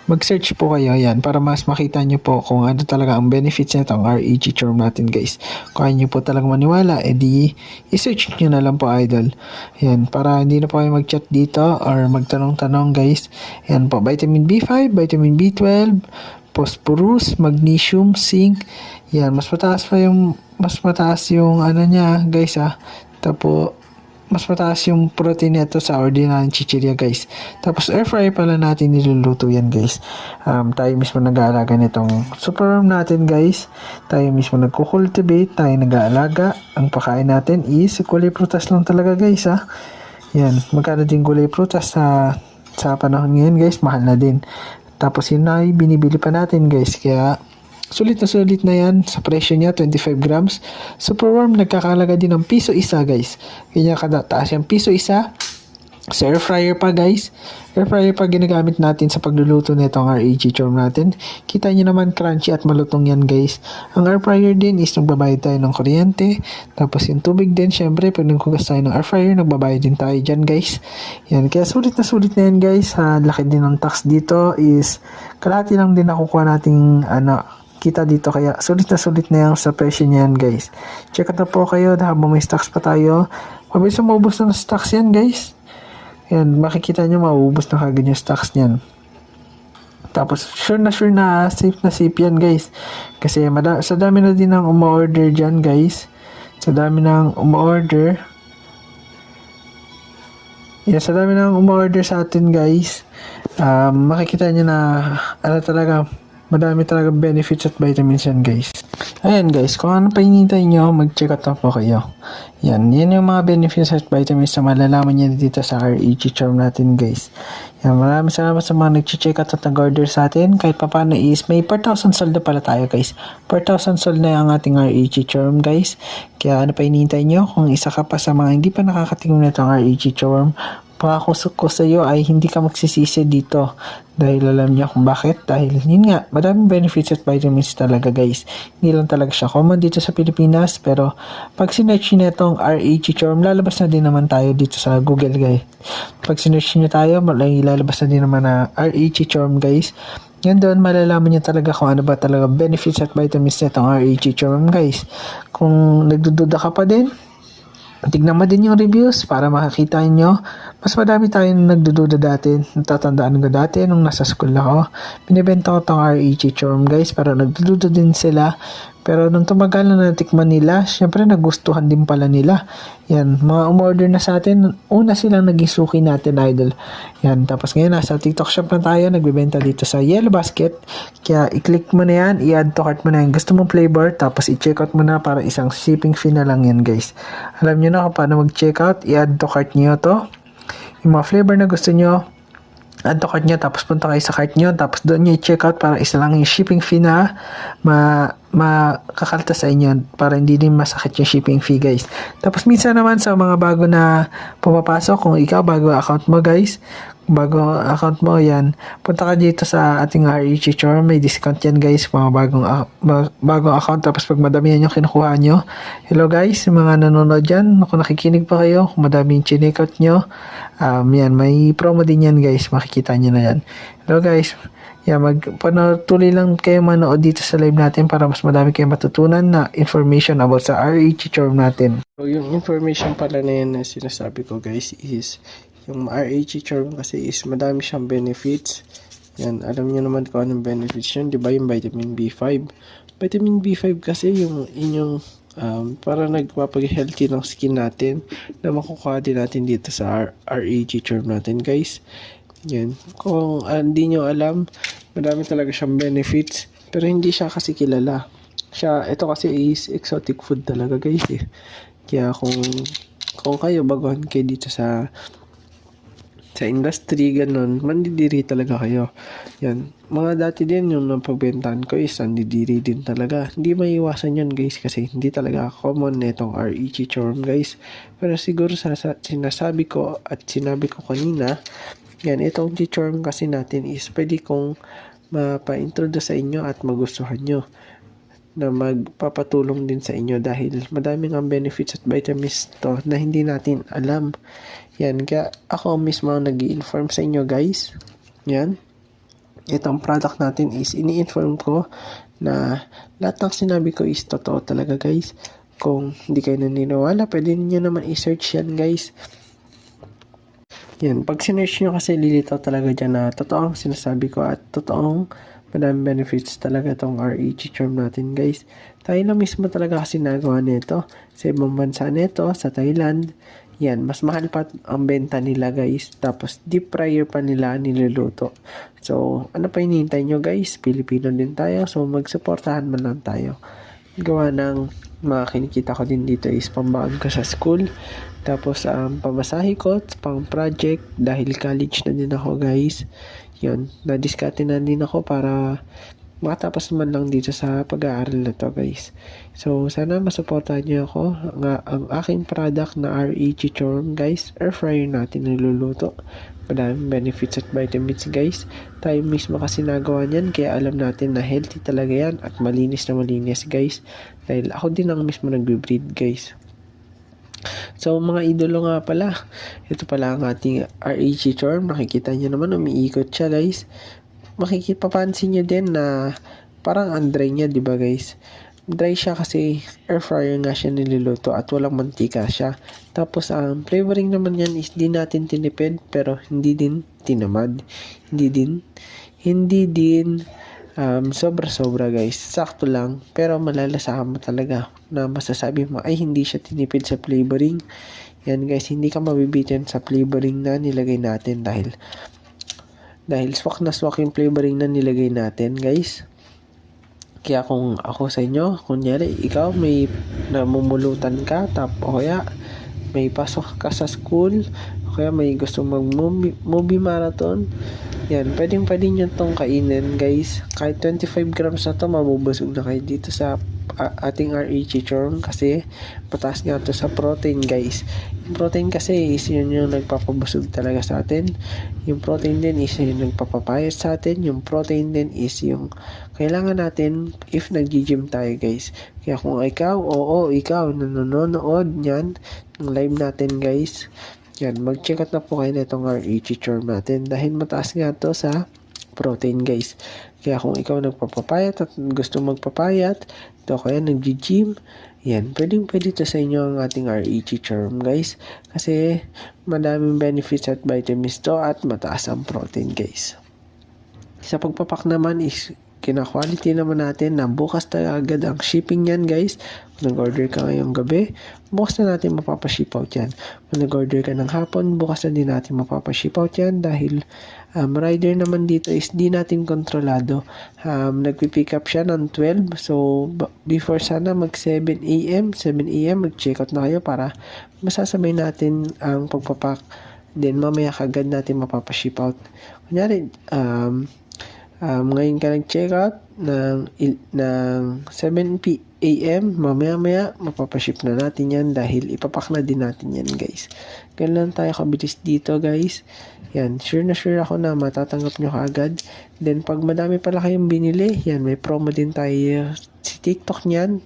mag-search po kayo yan para mas makita nyo po kung ano talaga ang benefits nito ang RE Chichorm natin guys. Kung ayaw nyo po talaga maniwala, edi i-search nyo na lang po idol. Yan, para hindi na po kayo mag-chat dito or magtanong-tanong guys. Yan po, vitamin B5, vitamin B12, phosphorus, magnesium, zinc. Yan, mas mataas yung ano niya guys Tapos mas mataas yung protein nito sa ordinary chichirya guys. Tapos air fryer pala natin niluluto yan guys. Tayo mismo nag-aalaga nitong superworm natin guys. Tayo mismo nagko-cultivate, tayo nag-aalaga. Ang pakain natin is gulay prutas lang talaga guys Yan, magkano din gulay prutas sa panahon ngayon guys, mahal na din. Tapos yun ay binibili pa natin guys, kaya sulit na yan sa presyo niya, 25 grams. Superworm nagkakalaga din ng piso isa guys. Kanya taas yung piso isa. Sa air fryer pa guys. Air fryer pa ginagamit natin sa pagluluto nitong RE Chichorm natin. Kita nyo naman crunchy at malutong yan guys. Ang air fryer din is nagbabayad tayo ng kuryente. Tapos yung tubig din, syempre pag nagkugas tayo ng air fryer, nagbabayad din tayo dyan guys. Yan, kaya sulit na yan guys. Laki din ng tax dito is kalahati lang din nakukuha nating kita dito, kaya sulit na yan sa presyo niyan guys. Check out na po kayo habang may stocks pa tayo. Mabilis na maubos na stocks yan guys. Yan, makikita nyo maubos na kagad yung stocks niyan. Tapos sure na safe yan guys. Kasi sa dami na din ng umorder dyan guys. Sa dami ng umorder. Yan, sa dami ng umorder sa atin guys. Makikita nyo na talaga madami talaga benefits at vitamins yan guys. Ayan guys, kung ano pa hinihintay nyo, mag-check out na po kayo. Yan yung mga benefits at vitamins na malalaman nyo dito sa RE Chichorm natin guys. Yan, maraming salamat sa mga nag-check out at nag-order sa atin. Kahit pa paano is may per 1,000 sold na pala tayo guys. Per 1,000 sold na ang ating RE Chichorm guys. Kaya ano pa hinihintay nyo? Kung isa ka pa sa mga hindi pa nakakatingin na itong RE Chichorm, pangako ko sa iyo ay hindi ka magsisisi dito. Dahil alam niya kung bakit. Dahil yun nga, madaming benefits at vitamins talaga guys. Hindi lang talaga siya common dito sa Pilipinas. Pero pag sinerch nyo itong RE Chichorm, lalabas na din naman tayo dito sa Google guys. Pag sinerch nyo tayo, lalabas na din naman na RE Chichorm guys. Yan doon malalaman nyo talaga kung ano ba talaga benefits at vitamins nitong REG Charm guys. Kung nagdududa ka pa din, tignan mo din yung reviews para makakita nyo. Mas madami tayong nagdududa dati. Natatandaan ko dati nung nasa school ako. Binibenta ko tong REG Charm guys para nagdududa din sila. Pero nung tumagal na natikman nila, syempre nagustuhan din pala nila. Yan, mga umorder na sa atin, una silang naging suki natin idol. Yan, tapos ngayon nasa TikTok shop na tayo, nagbebenta dito sa Yellow Basket. Kaya i-click mo na yan, i-add to cart mo na yan. Gusto mong flavor, tapos i-check out mo na para isang shipping fee na lang yan guys. Alam nyo na kung paano mag-check out, i-add to cart nyo to. Yung mga flavor na gusto nyo, add to cart nyo, tapos punta kayo sa cart nyo, tapos doon nyo i-check out para isa lang yung shipping fee na makakalta sa inyo para hindi din masakit yung shipping fee guys. Tapos minsan naman sa mga bago na pumapasok, kung ikaw bago account mo guys, bago account mo yan, punta ka dito sa ating REG Charm, may discount yan guys, mga bagong account, tapos pag madami yan yung kinukuha nyo. Hello guys, yung mga nanonood dyan, kung nakikinig pa kayo, kung madami yung chinekout nyo, yan, may promo din yan guys, makikita nyo na yan. Hello guys, magpatuloy lang kayo manood dito sa live natin para mas madami kayong matutunan na information about sa REG Charm natin. So, yung information pala na yan na sinasabi ko guys is, yung REG Charm kasi is madami siyang benefits. Yan, alam niyo naman kung anong benefits yun, di ba? Yung vitamin B5. Vitamin B5 kasi yung inyong para nagpapag-healthy ng skin natin na makukuha din natin dito sa REG Charm natin guys. Yan. Kung hindi nyo alam, madami talaga siyang benefits, pero hindi siya kasi kilala. Ito kasi is exotic food talaga guys eh. Kaya kung kayo baguhan kayo dito sa industry, ganun, mandidiri talaga kayo. Yan. Mga dati din yung napagbentahan ko is nandidiri din talaga. Hindi maiwasan yun guys kasi hindi talaga common netong REG Charm guys. Pero siguro sinasabi ko at sinabi ko kanina, yan, itong G-Charm kasi natin is pwede kong mapa-introduce sa inyo at magustuhan nyo na magpapatulong din sa inyo dahil madaming ang benefits at vitamins to na hindi natin alam. Yan, kaya ako mismo nag-i-inform sa inyo guys. Yan, itong product natin is ini-inform ko na lahat ng sinabi ko is totoo talaga guys. Kung hindi kayo naniniwala, pwede niyo naman i-search yan guys. Yan, pag sinearch nyo kasi lilitaw talaga dyan na totoong sinasabi ko at totoong madaming benefits talaga itong REG Charm natin guys. Tayo na mismo talaga kasi nagawa nito sa ibang bansa nito, sa Thailand. Yan, mas mahal pa ang benta nila guys. Tapos deep fryer pa nila niluluto. So, ano pa hinihintay nyo guys? Pilipino din tayo, so magsuportahan man lang tayo. Gawa ng mga kinikita ko din dito is pambaon ko sa school. Tapos pamasahe ko pang project dahil college na din ako guys. Yun, na-discarte na din ako para makatapos man lang dito sa pag-aaral na to guys. So sana masuportahan niyo ako. Ang aking product na REG Charm guys, air fryer natin niluluto. Madaming benefits at vitamins guys. Tayo mismo kasi nagawa niyan kaya alam natin na healthy talaga yan at malinis na malinis guys. Dahil ako din ang mismo nagbe-breed guys. So mga idolo nga pala, ito pala ang ating REG Charm. Nakikita nyo naman umiikot siya guys. Makikipapansin nyo din na parang ang-dry niya, di ba guys? Dry siya kasi air fryer nga siya niluluto at walang mantika siya. Tapos ang flavoring naman yan is di natin tinipid pero hindi din tinamad. Hindi din sobra-sobra guys. Sakto lang pero malalasahan mo talaga na masasabi mo ay hindi siya tinipid sa flavoring. Yan guys, hindi ka mabibitin sa flavoring na nilagay natin dahil swak na swak yung flavoring na nilagay natin guys. Kaya kung ako sa inyo, kunyari ikaw may namumulutan ka o kaya may pasok ka sa school o kaya may gusto mag-movie marathon, yan, pwede nyo tong kainin guys. Kahit 25 grams na to, mabubusog na kayo dito sa ating REG Charm kasi pataas nga to sa protein guys. Yung protein kasi is yun yung nagpapabusog talaga sa atin. Yung protein din is yung nagpapapayat sa atin. Yung protein din is yung kailangan natin if nag-gym tayo guys. Kaya kung ikaw nanonood yan ng live natin guys, yan, mag-check out na po kayo na itong REG Charm natin dahil mataas nga to sa protein guys. Kaya kung ikaw nagpapapayat at gusto magpapayat, ito kaya nag-gym, yan, pwede to sa inyo ang ating REG Charm guys. Kasi madaming benefits at vitamins to at mataas ang protein guys. Sa pagpapak naman is kina-quality naman natin na bukas na agad ang shipping yan guys. Kung nag-order ka ngayong gabi, bukas na natin mapapaship out yan. Kung nag-order ka ng hapon, bukas na din natin mapapaship out yan dahil rider naman dito is di natin kontrolado. Nagpipick up siya ng 12. So, before sana mag 7 a.m. mag-check out na kayo para masasabay natin ang pagpapak. Then, mamaya kagad natin mapapaship out. Kunyari, ngayon ka nag-check out ng 7 a.m. mamaya mapapaship na natin yan dahil ipapak na din natin yan guys. Ganun lang tayo kabilis dito guys. Yan, sure ako na matatanggap nyo kaagad. Then pag madami pala kayong binili, yan, may promo din tayo si TikTok niyan.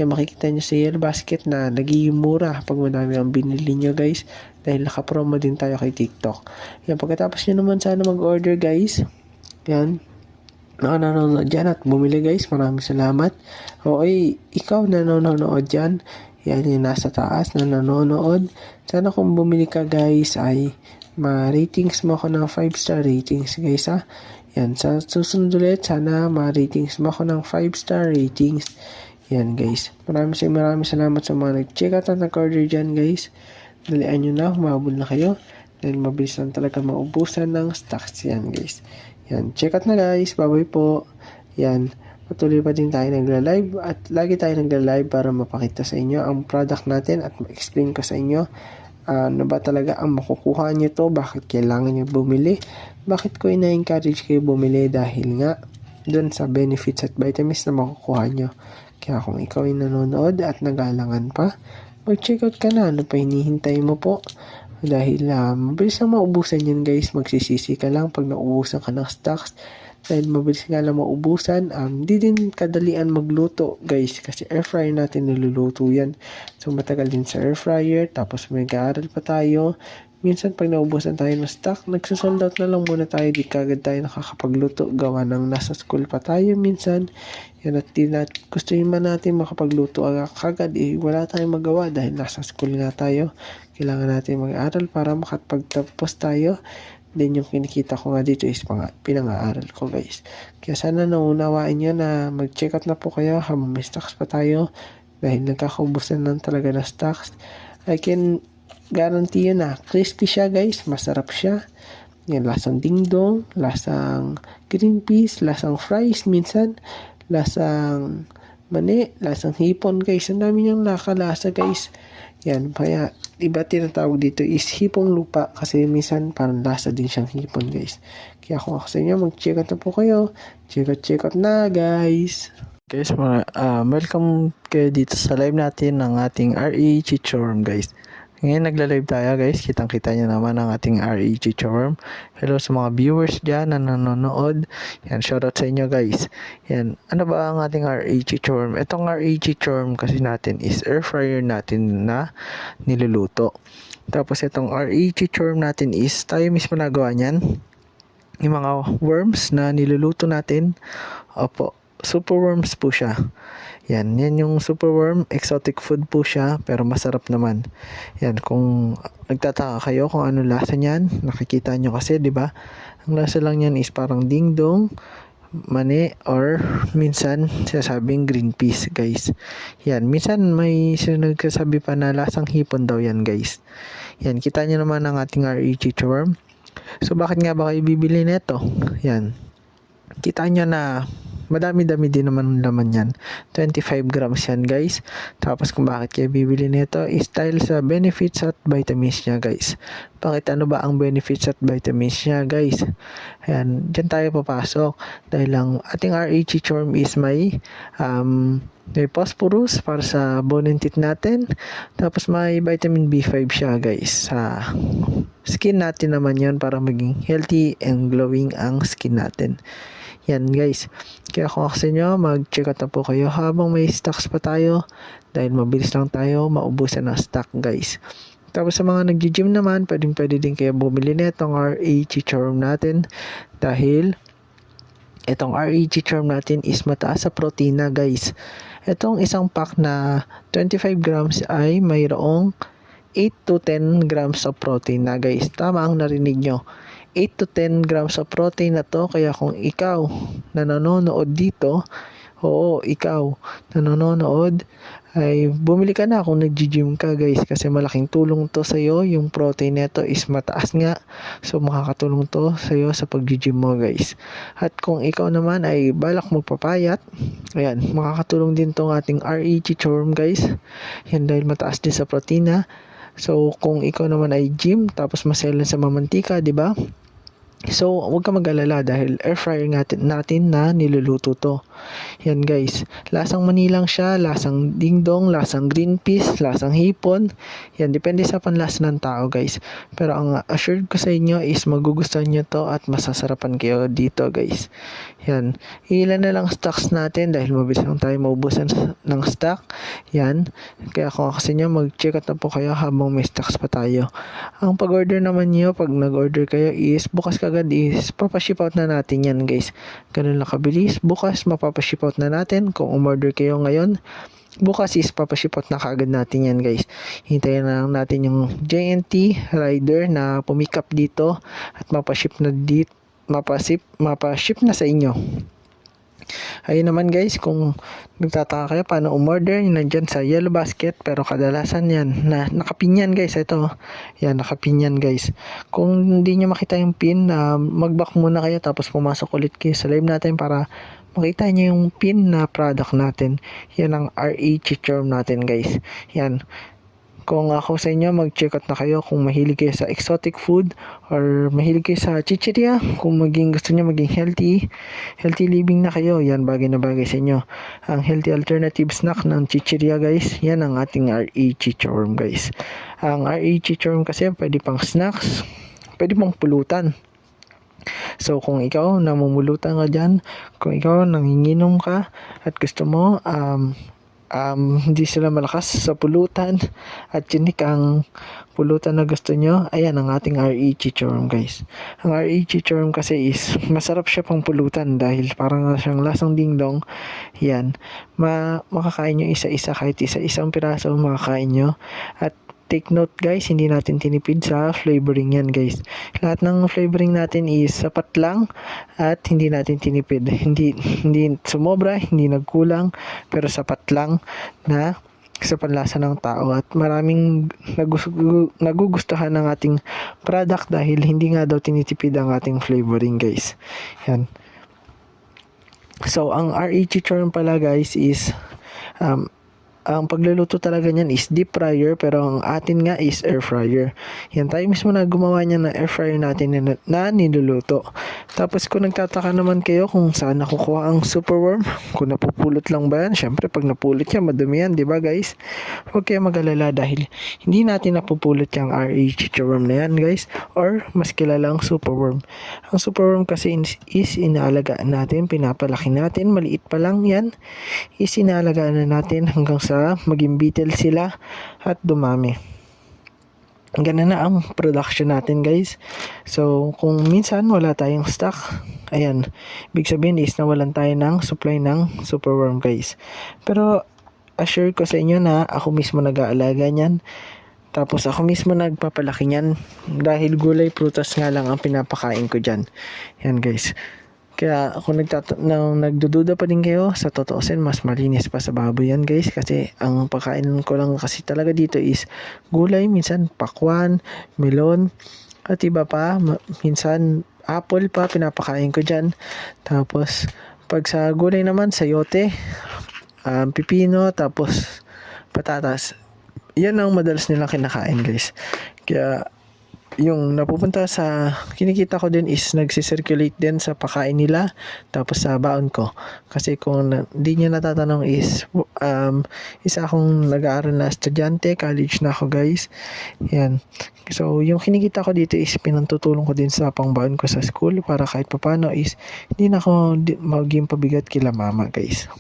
Yan, makikita nyo sa Yellow Basket na nagiging mura pag madami ang binili nyo guys. Dahil naka-promo din tayo kay TikTok. Yan, pagkatapos nyo naman sana mag-order guys. Yan, nanonood dyan at bumili guys, maraming salamat. Okay, ikaw nanonood dyan, yan yung nasa taas na nanonood, sana kung bumili ka guys ay ma-ratings mo ako ng 5-star ratings guys ha. Yan, sa susunod ulit sana ma-ratings mo ako ng 5-star ratings. Yan guys, maraming salamat sa mga nag-check out at nag-order dyan guys. Dalian nyo na, humabol na kayo dahil mabilis lang talaga maubusan ng stocks yan guys. Yan, check out na guys. Bye-bye po. Yan, patuloy pa din tayo nagla-live at lagi tayo nagla-live para mapakita sa inyo ang product natin at ma-explain ko sa inyo ano ba talaga ang makukuha nyo to, bakit kailangan nyo bumili, bakit ko ina-encourage kayo bumili dahil nga dun sa benefits at vitamins na makukuha nyo. Kaya kung ikaw ay nanonood at nag-aalangan pa, mag-check out ka na. Ano pa hinihintay mo po? Dahil mabilis lang maubusan yan guys, magsisisi ka lang pag naubusan ka ng stocks. Dahil mabilis nga lang maubusan, di din kadalian magluto guys, kasi air fryer natin niluluto yan. So matagal din sa air fryer, tapos may mag-aaral pa tayo. Minsan pag naubusan tayo ng stock, nagsasold out na lang muna tayo, di kagad tayo nakakapagluto, gawa ng nasa school pa tayo minsan. Yan, at gusto man natin makapagluto kagad, wala tayong magawa dahil nasa school nga tayo. Kailangan natin mag-aaral para makapagtapos tayo. Then yung kinikita ko nga dito is pinang-aaral ko guys. Kaya sana nauunawaan nyo na mag-check out na po kayo habang may stocks pa tayo. Dahil nagkakaubusan lang talaga na stocks. I can guarantee you na crispy siya guys, masarap siya. Yan, lasang dingdong, lasang green peas, lasang fries minsan, lasang mani, lasang hipon guys. Ang dami niyang nakalasa guys. Yan, kaya iba tinatawag dito is hipong lupa kasi minsan parang lasa din siyang hipon guys. Kaya kung ako sa inyo, mag-check out na po kayo. Check out na guys. Guys, welcome kayo dito sa live natin ng ating REG Charm guys. Ngayon nagla-live tayo guys, kitang-kita nyo naman ang ating REG Charm. Hello sa mga viewers dyan na nanonood. Yan, shoutout sa inyo guys. Yan, ano ba ang ating REG Charm? Itong REG Charm kasi natin is air fryer natin na niluluto. Tapos itong REG Charm natin is tayo mismo nagawa niyan. Yung mga worms na niluluto natin, opo, super worms po siya. Yan yung super worm, exotic food po siya, pero masarap naman. Yan, kung nagtataka kayo kung ano lasa niyan, nakikita nyo kasi, di ba? Ang lasa lang niyan is parang dingdong, mani, or minsan sinasabing green peas, guys. Yan, minsan may nagsasabi pa na lasang hipon daw yan, guys. Yan, kita nyo naman ang ating REG Charm. So, bakit nga ba kayo bibili nito? Yan, kita nyo na madami-dami din naman laman yan. 25 grams yan guys. Tapos kung bakit kayo bibili nito is dahil sa benefits at vitamins niya guys. Bakit ano ba ang benefits at vitamins niya guys? Ayan, dyan tayo papasok. Dahil ang ating REG Charm is may phosphorus para sa bone and teeth natin. Tapos may vitamin B5 siya guys. Sa skin natin naman yon para maging healthy and glowing ang skin natin. Yan guys, kaya kung ako sa inyo, mag-check out na po kayo habang may stocks pa tayo dahil mabilis lang tayo maubusan ng stock guys. Tapos sa mga nag-gym naman, pwede din kayo bumili na itong REG Charm natin dahil Itong REG Charm natin is mataas sa protina guys. Itong isang pack na 25 grams ay mayroong 8 to 10 grams of protein na guys. Tama ang narinig nyo. 8 to 10 grams of protein na to. Kaya kung ikaw na nanonood dito, oo, ikaw na nanonood, ay bumili ka na kung nag-gym ka guys, kasi malaking tulong to sa'yo. Yung protein nito is mataas nga, so makakatulong to sa'yo sa pag-gym mo guys. At kung ikaw naman ay balak magpapayat, ayan, makakatulong din tong ating REG Charm guys. Yan dahil mataas din sa protina. So kung ikaw naman ay gym tapos maselan sa mamantika, di ba? So, huwag ka mag-alala dahil air fryer natin na niluluto to. Yan guys. Lasang manilang siya, lasang dingdong, lasang green peas, lasang hipon. Yan, depende sa panlasa ng tao guys. Pero ang assured ko sa inyo is magugustuhan nyo to at masasarapan kayo dito guys. Yan. Ilan na lang stocks natin dahil mabilis lang tayo maubusan ng stock. Yan. Kaya kung ako sa inyo, mag-check out na po kayo habang may stocks pa tayo. Ang pag-order naman nyo, pag nag-order kayo is bukas kagad is papaship out na natin yan guys. Ganun lang kabilis. Bukas mapapaship out na natin. Kung umorder kayo ngayon, bukas is papaship out na kagad natin yan guys. Hintayin na lang natin yung JNT rider na pumikap dito at mapaship na dito, mapaship na sa inyo. Ayun naman guys, kung nagtataka kayo paano umorder, nandyan sa yellow basket, pero kadalasan yan na nakapinyan guys. Ito, yan, nakapinyan guys. Kung hindi nyo makita yung pin, mag-back muna kayo tapos pumasok ulit kayo sa live natin para makita nyo yung pin na product natin. Yan ang REG Charm natin guys. Yan. Kung ako sa inyo, mag-check out na kayo kung mahilig kayo sa exotic food or mahilig kayo sa chichirya. Kung gusto nyo maging healthy living na kayo, yan, bagay na bagay sa inyo. Ang healthy alternative snack ng chichirya guys, yan ang ating REG Charm guys. Ang REG Charm kasi pwede pang snacks, pwede pang pulutan. So kung ikaw namumulutan ka dyan, kung ikaw nanginginom ka at gusto mo hindi sila malakas sa pulutan at unique ang pulutan na gusto nyo, ayan ang ating REG Charm guys. Ang REG Charm kasi is masarap siya pang pulutan dahil parang siyang lasang dingdong. Yan, makakain nyo isa-isa, kahit isa-isang piraso makakain nyo. At take note guys, hindi natin tinipid sa flavoring yan guys. Lahat ng flavoring natin is sapat lang at hindi natin tinipid. Hindi sumobra, hindi nagkulang, pero sapat lang na sa panlasa ng tao at maraming nagugustuhan ng ating product dahil hindi nga daw tinitipid ang ating flavoring guys. Yan. So ang REG Charm pala guys is ang pagluluto talaga niyan is deep fryer, pero ang atin nga is air fryer. Yan, tayo mismo na gumawa niya ng air fryer natin na niluluto. Tapos kung nagtataka naman kayo kung saan nakukuha ang superworm, kung napupulot lang ba yan, syempre pag napulot yan, madumi yan, di ba guys? Huwag kayo mag-alala dahil hindi natin napupulot yung REG Charm na yan guys, or mas kilalang superworm. Ang superworm kasi is inaalagaan natin, pinapalaki natin, maliit pa lang yan, is inaalagaan na natin hanggang sa maging beetle sila at dumami. Ganun na ang production natin guys. So kung minsan wala tayong stock, ayan, big sabihin is nawalan tayo ng supply ng superworm guys. Pero assure ko sa inyo na ako mismo nag-aalaga niyan. Tapos ako mismo nagpapalaki niyan dahil gulay prutas nga lang ang pinapakain ko dyan. Yan guys. Kaya kung nagdududa pa din kayo, sa totoosin mas malinis pa sa baboy yan guys, kasi ang pagkain ko lang kasi talaga dito is gulay, minsan pakwan, melon, at iba pa, minsan apple pa pinapakain ko dyan. Tapos pag sa gulay naman, sayote, pipino, tapos patatas, yan ang madalas nilang kinakain guys. Kaya yung napupunta sa kinikita ko din is nagsisirculate din sa pakain nila tapos sa baon ko. Kasi kung di nyo natatanong is isa akong nag-aaral na estudyante, college na ako guys. Yan. So yung kinikita ko dito is pinantutulong ko din sa pangbaon ko sa school para kahit papano is hindi na ako maging pabigat kila mama guys.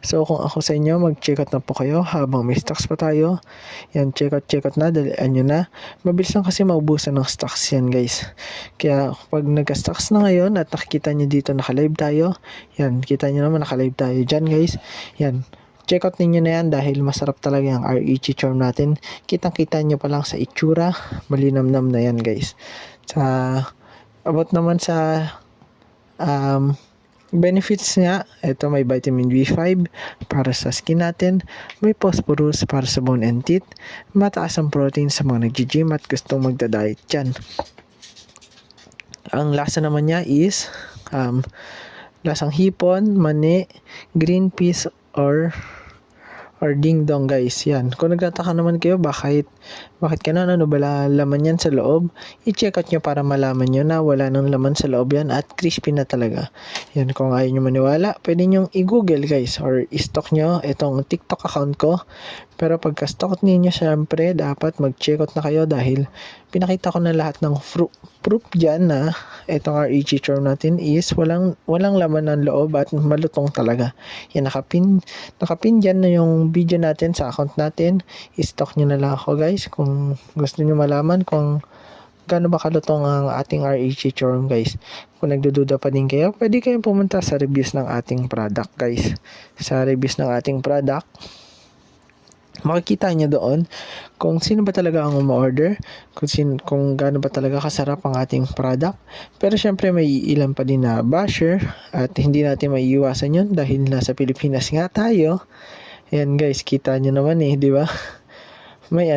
So kung ako sa inyo, mag-check out na po kayo habang may stocks pa tayo. Yan, check out na, dalian nyo na. Mabilis lang kasi maubusan ng stocks yan guys. Kaya pag nagka-stocks na ngayon at nakikita nyo dito naka-live tayo, yan, kita nyo naman naka-live tayo dyan guys. Yan, check out ninyo na yan dahil masarap talaga yung REG charm natin. Kitang-kita nyo pa lang sa itsura, malinamnam na yan guys. Sa about naman sa benefits nga, ito may vitamin B5 para sa skin natin, may phosphorus para sa bone and teeth, mataas ang protein sa mga nag-gym at gustong magda-diet dyan. Ang lasa naman niya is lasang hipon, mani, green peas, or ding dong guys. Yan. Kung nagtataka naman kayo bakit ganun, ano ba laman yan sa loob, i-check out nyo para malaman nyo na wala nang laman sa loob yan at crispy na talaga. Yan, kung ayaw nyo maniwala, pwede nyo i-google guys or i-stock nyo itong TikTok account ko. Pero pagka-stock ninyo, syempre dapat mag-check out na kayo dahil pinakita ko na lahat ng proof dyan na itong REG charm natin is walang laman ng loob at malutong talaga. Yan, nakapin dyan na yung video natin sa account natin. I-stock nyo na lang ako guys kung gusto nyo malaman kung gaano ba kalutong ang ating REG charm guys. Kung nagdududa pa din kayo, pwede kayong pumunta sa reviews ng ating product guys. Sa reviews ng ating product, makikita nyo doon kung sino ba talaga ang umorder, kung gaano ba talaga kasarap ang ating product. Pero syempre may ilan pa din na basher at hindi natin maiiwasan yun dahil nasa Pilipinas nga tayo. Ayan guys, kita nyo naman di ba? May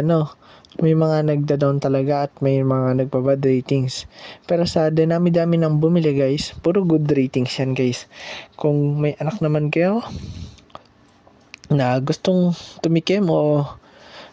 mga nagda-down talaga at may mga nagpa-bad ratings. Pero sa dinami-dami ng bumili guys, puro good ratings yan guys. Kung may anak naman kayo na gustong tumikim o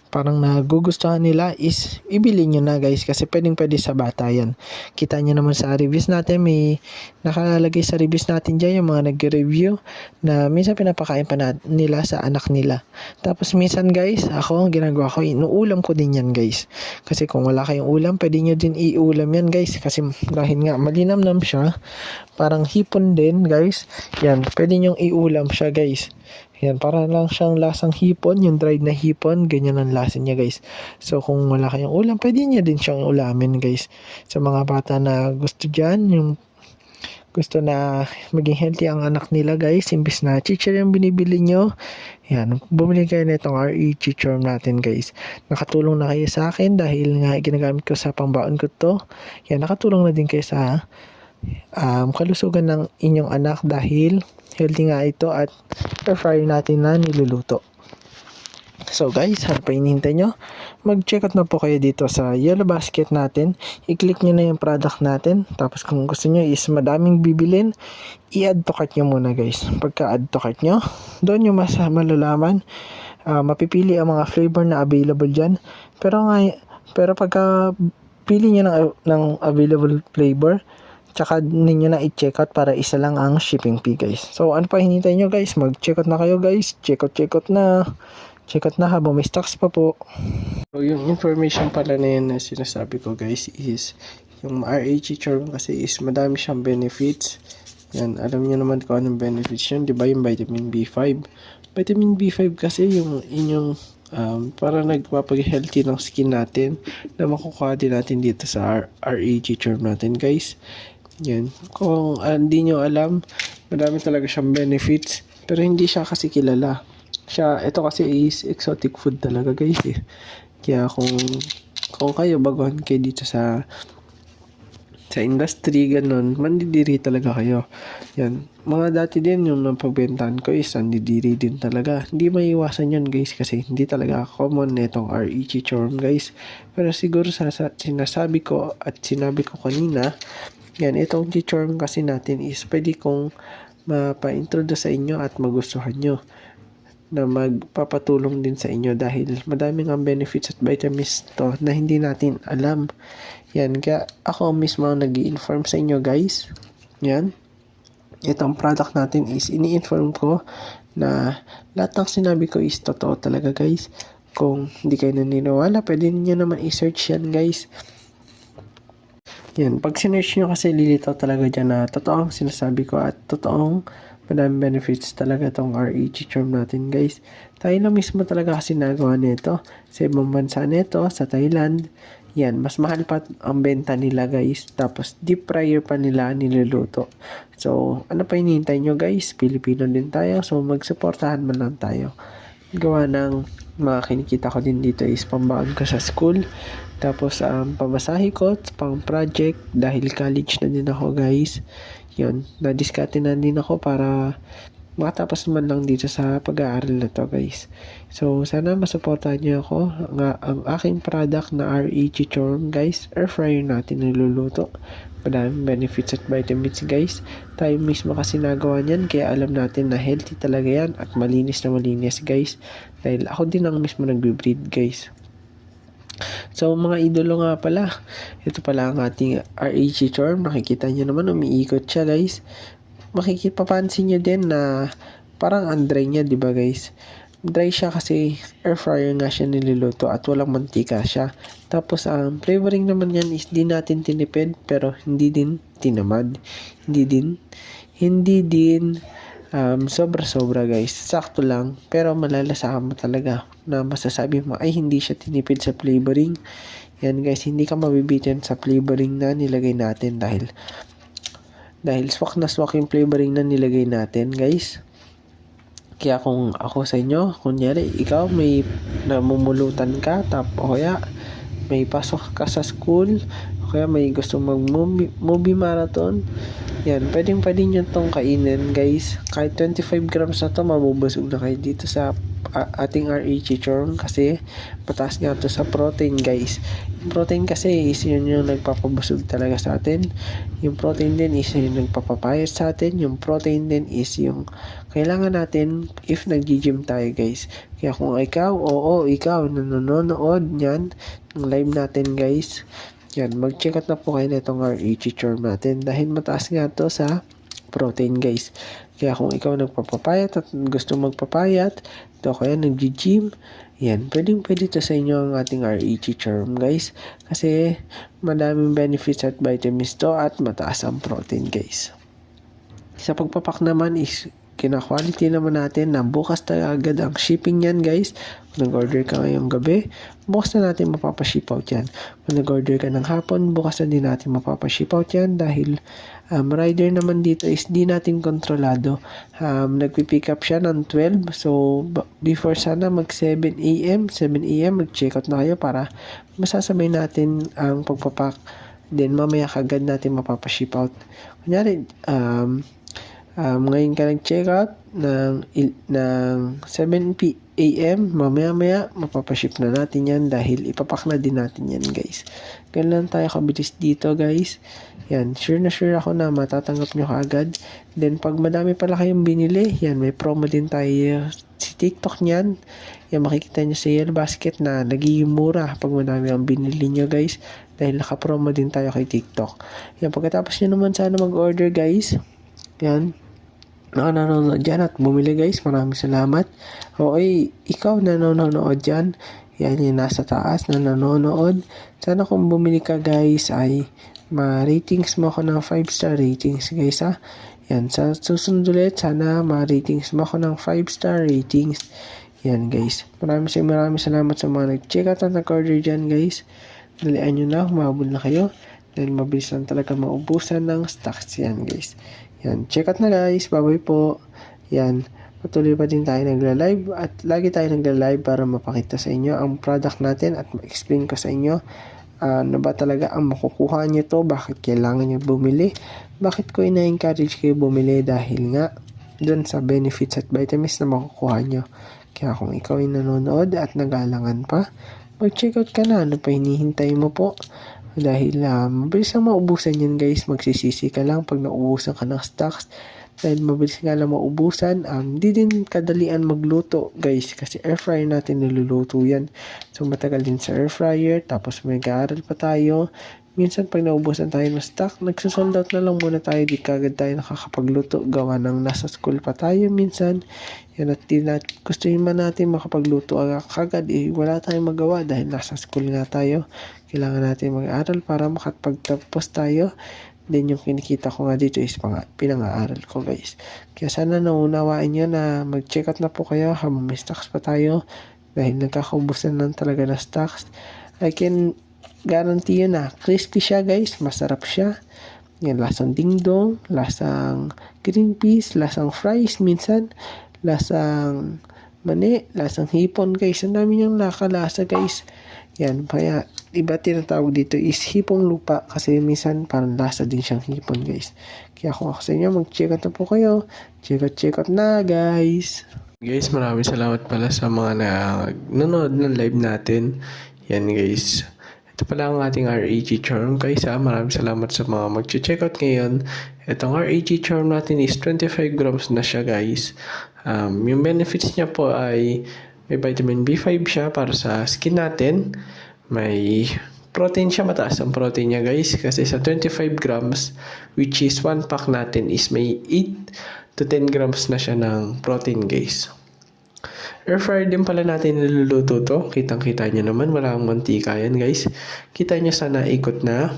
parang nagugustuhan nila is ibili nyo na guys kasi pwede sa bata yan. Kita nyo naman sa reviews natin, may nakalagay sa reviews natin dyan yung mga nag-review na minsan pinapakain pa nila sa anak nila. Tapos minsan guys, ako ang ginagawa ko, inuulam ko din yan guys. Kasi kung wala kayong ulam, pwede nyo din iulam yan guys kasi dahil nga malinamnam siya, parang hipon din guys. Yan, pwede nyo iulam siya guys. Yan, para lang siyang lasang hipon, yung dried na hipon, ganyan ang lasa niya guys. So kung wala kayong ulam, pwede niya din siyang ulamin guys. Sa mga bata na gusto dyan, yung gusto na maging healthy ang anak nila guys, imbis na chichir yung binibili nyo, yan, bumili kayo na itong REG charm natin guys. Nakatulong na kayo sa akin dahil nga ginagamit ko sa pangbaon ko to. Yan, nakatulong na din kayo sa kalusugan ng inyong anak dahil healthy nga ito at air fryer natin na niluluto. So guys, ano pa hinihintay nyo? Mag-check out na po kayo dito sa yellow basket natin. I-click nyo na yung product natin. Tapos kung gusto nyo is madaming bibilin, i-add to cart nyo muna guys. Pagka-add to cart nyo, doon yung malalaman. Mapipili ang mga flavor na available dyan. Pero pagka pili nyo ng available flavor, tsaka ninyo na i-check out para isa lang ang shipping fee guys. So ano pa hinihintay nyo guys? Mag-check out na kayo guys. Check out na. Check out na habang may stocks pa po. So yung information pala na yun na sinasabi ko guys is yung REG charm kasi is madami siyang benefits. Yan, alam niyo naman kung anong benefits yun, di ba? Yung vitamin B5. Vitamin B5 kasi yung inyong para nagpapag-healthy ng skin natin na makukuha din natin dito sa REG charm natin guys. Yan. Kung hindi nyo alam, madami talaga siyang benefits. Pero hindi siya kasi kilala. Ito kasi is exotic food talaga guys Kaya kung kayo baguhan kayo dito sa industry, ganun, mandidiri talaga kayo. Yan. Mga dati din yung napagbentahan ko is nandidiri din talaga. Hindi maiiwasan yun guys kasi hindi talaga common netong REG charm guys. Pero siguro sinasabi ko at sinabi ko kanina, yan, itong G-charm kasi natin is pwede kong mapa-introduce sa inyo at magustuhan nyo na magpapatulong din sa inyo dahil madaming ang benefits at vitamins to na hindi natin alam. Yan, kaya ako mismo nag-i-inform sa inyo guys. Yan, itong product natin is ini-inform ko na lahat ng sinabi ko is totoo talaga guys. Kung hindi kayo naniniwala, pwede niyo naman i-search yan guys. Yan, pag sinearch nyo kasi lilitaw talaga dyan na totoo ang sinasabi ko at totoong Madaming benefits talaga tong REG charm natin guys. Tayo na mismo talaga kasi nagawa nito. Sa ibang bansa nito, sa Thailand. Yan, mas mahal pa ang benta nila guys. Tapos deep fryer pa nila niluluto. So, ano pa hinihintay nyo guys? Pilipino din tayo. So, magsuportahan man lang tayo. Gawa ng mga kinikita ko din dito is pambaon ko sa school. Tapos, pamasahe ko, pang project. Dahil college na din ako guys. Yun, na-discarte na din ako para makatapos man lang dito sa pag-aaral na to guys. So, sana masuportahan niyo ako. Ang aking product na REG Charm guys, air fryer natin niluluto. Madaming benefits at vitamins guys. Tayo mismo kasi nagawa niyan, kaya alam natin na healthy talaga yan at malinis na malinis guys. Dahil ako din ang mismo nagbe-breed guys. So mga idolo nga pala, ito pala ang ating REG Charm. Nakikita nyo naman, umiikot siya guys. Mapapansin nyo din na parang ang-dry niya, di ba guys? Dry siya kasi air fryer nga siya niluluto at walang mantika siya. Tapos ang flavoring naman yan is di natin tinipid pero hindi din tinamad. Hindi din sobra-sobra guys. Sakto lang pero malalasahan mo talaga na masasabi mo ay hindi siya tinipid sa flavoring. Yan guys, hindi ka mabibitin sa flavoring na nilagay natin dahil swak na swak yung flavoring na nilagay natin guys. Kaya kung ako sa inyo, kunyari ikaw may namumulutan ka, o kaya may pasok ka sa school, o kaya may gusto mag-movie marathon, yan, pwede nyo tong kainin guys. Kahit 25 grams na to, mabubusog na kayo dito sa ating REG Charm kasi pataas nga to sa protein guys. Yung protein kasi is yun yung nagpapabusog talaga sa atin. Yung protein din is yung nagpapapayat sa atin. Yung protein din is yung kailangan natin if nag-gym tayo guys. Kaya kung ikaw nanonood yan ng live natin guys, yan, mag-check out na po kayo na itong REG Charm natin dahil mataas nga to sa protein guys. Kaya kung ikaw nagpapapayat at gusto magpapayat, ito kaya nag-gym, yan, pwede to sa inyo ang ating REG Charm guys. Kasi madaming benefits at vitamins to at mataas ang protein guys. Sa pagpapak naman is kina-quality naman natin na bukas na agad ang shipping yan guys. Kung nag-order ka ngayong gabi, bukas na natin mapapaship out yan. Kung nag-order ka ng hapon, bukas na din natin mapapaship out yan dahil rider naman dito is di natin kontrolado. Nagpipick up siya ng 12. So, before sana mag 7 a.m. mag-check out na kayo para masasabay natin ang pagpapak. Then, mamaya kagad natin mapapaship out. Kunyari, ngayon ka nag-check out ng 7 a.m. mamaya mapapaship na natin yan dahil ipapak na din natin yan guys. Ganun lang tayo kabilis dito guys. Yan, sure ako na matatanggap nyo kaagad. Then pag madami pala kayong binili, yan, may promo din tayo si TikTok niyan. Yan, makikita nyo sa Yellow Basket na nagiging mura pag madami ang binili nyo guys dahil naka-promo din tayo kay TikTok. Yan, pagkatapos nyo naman sana mag-order guys, yan, nanonood dyan at bumili guys, maraming salamat. Okay, ikaw nanonood dyan, yan yung nasa taas na nanonood, sana kung bumili ka guys ay ma-ratings mo ako ng 5-star ratings guys ha. Yan, sa susunod ulit sana ma-ratings mo ako ng 5-star ratings. Yan guys, maraming salamat sa mga nag-check out at nag-order dyan guys. Dalian nyo na, humabol na kayo dahil mabilis lang talaga maubusan ng stocks yan guys. Yan, check out na guys. Bye-bye po. Yan, patuloy pa din tayo nagla-live at lagi tayo nagla-live para mapakita sa inyo ang product natin at ma-explain ko sa inyo na ba talaga ang makukuha nyo to, bakit kailangan nyo bumili, bakit ko ina-encourage kayo bumili dahil nga dun sa benefits at vitamins na makukuha nyo. Kaya kung ikaw ay nanonood at nag-aalangan pa, mag-check out ka na. Ano pa hinihintay mo po? Dahil mabilis lang maubusan yan guys. Magsisisi ka lang pag naubusan ka ng stocks. Dahil mabilis nga lang maubusan. Di din kadalian magluto guys. Kasi air fryer natin niluluto yan. So matagal din sa air fryer. Tapos may mag-aaral pa tayo. minsan pag naubusan tayo ng stock, nagsusold out na lang muna tayo, di kagad tayo nakakapagluto, gawa ng nasa school pa tayo minsan. Yan, at gusto man natin makapagluto kagad, wala tayong magawa dahil nasa school nga tayo. Kailangan natin mag-aaral para makapagtapos tayo. Then yung kinikita ko nga dito is pinang-aaral ko guys. Kaya sana nauunawaan nyo na mag-check out na po kayo habang may stocks pa tayo. Dahil nagkakaubusan lang talaga na stocks. I can guarantee yun na crispy siya guys, masarap siya. Yan, lasang dingdong, lasang green peas, lasang fries minsan, lasang mani, lasang hipon guys. Ang dami niyang lakalasa guys. Yan, kaya iba tinatawag dito is hipong lupa kasi minsan parang lasa din siyang hipon guys. Kaya kung ako sa inyo, mag-check out na po kayo. Check out na guys. Guys, maraming salamat pala sa mga nanonood ng live natin. Yan guys. Ito pala ang ating RAG charm guys. Maraming salamat sa mga mag-check out ngayon. Itong RAG charm natin is 25 grams na siya guys. Yung benefits niya po ay may vitamin B5 siya para sa skin natin. May protein siya, mataas ang protein niya guys. Kasi sa 25 grams, which is 1 pack natin, is may 8 to 10 grams na siya ng protein guys. Air fryer din pala natin niluluto to. Kitang-kita nyo naman, wala akong mantika yan guys. Kita nyo sana ikot na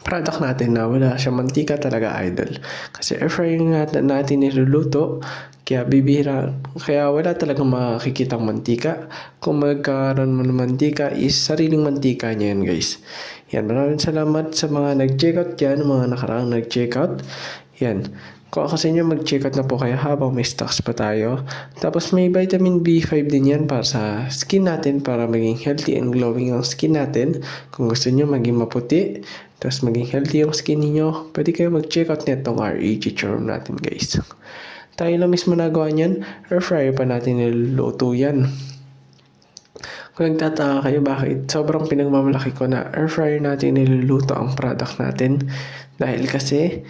product natin na wala siya mantika talaga idol. Kasi air fryer natin niluluto. Kaya wala talagang makikitang mantika. Kung magkaroon mo ng mantika is sariling mantika niya yan guys. Yan, maraming salamat sa mga nag-check out yan, mga nakaraang nag-check out. Yan. Kung ako sa inyo, mag-check out na po kayo habang may stocks pa tayo. Tapos may vitamin B5 din yan para sa skin natin, para maging healthy and glowing ang skin natin. Kung gusto nyo maging maputi, tapos maging healthy yung skin niyo, pwede kayo mag-check out nitong RAG charm natin guys. Tayo lang mismo nagawa niyan, air fryer pa natin niluluto yan. Kung nagtataka kayo bakit sobrang pinagmamalaki ko na air fryer natin niluluto ang product natin, dahil kasi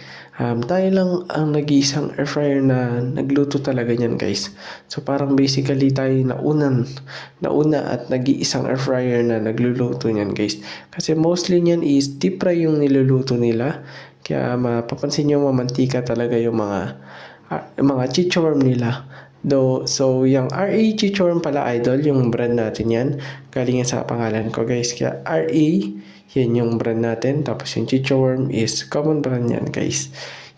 tayo lang ang nag-iisang air fryer na nagluto talaga niyan guys. So parang basically tayo nauna at nag-iisang air fryer na nagluluto niyan guys. Kasi mostly niyan is deep fry yung niluluto nila. Kaya mapapansin nyo mamantika talaga yung mga chichorm nila. So yung RA chichorm pala idol, yung brand natin yan. Galing yan sa pangalan ko guys. Kaya RA, yan yung brand natin. Tapos yung chichorm is common brand yan guys.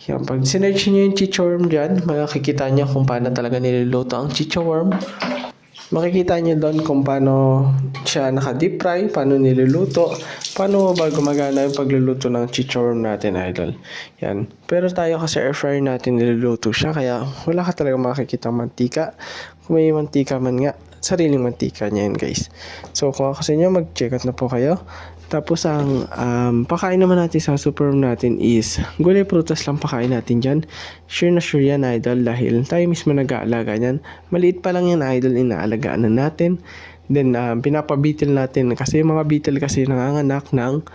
Yan, pag sinerch nyo yung chichorm dyan, makikita nyo kung paano talaga niluluto ang chichorm. Makikita nyo doon kung paano siya naka-deep fry, paano niluluto, paano ba gumagana yung pagluluto ng chichorm natin idol. Yan. Pero tayo kasi air fryer natin niluluto siya, kaya wala ka talaga makikita mantika. Kung may mantika man nga, sariling mantika niya yan guys. So kung ako sa inyo, mag-check out na po kayo. Tapos ang pakain naman natin sa superworm natin is gulay prutas lang pakain natin dyan. Sure na sure yan idol, dahil tayo mismo nag-aalaga yan. Maliit pa lang yan idol, inaalagaan na natin. Then pinapabitil natin kasi yung mga beetle kasi nanganganak ng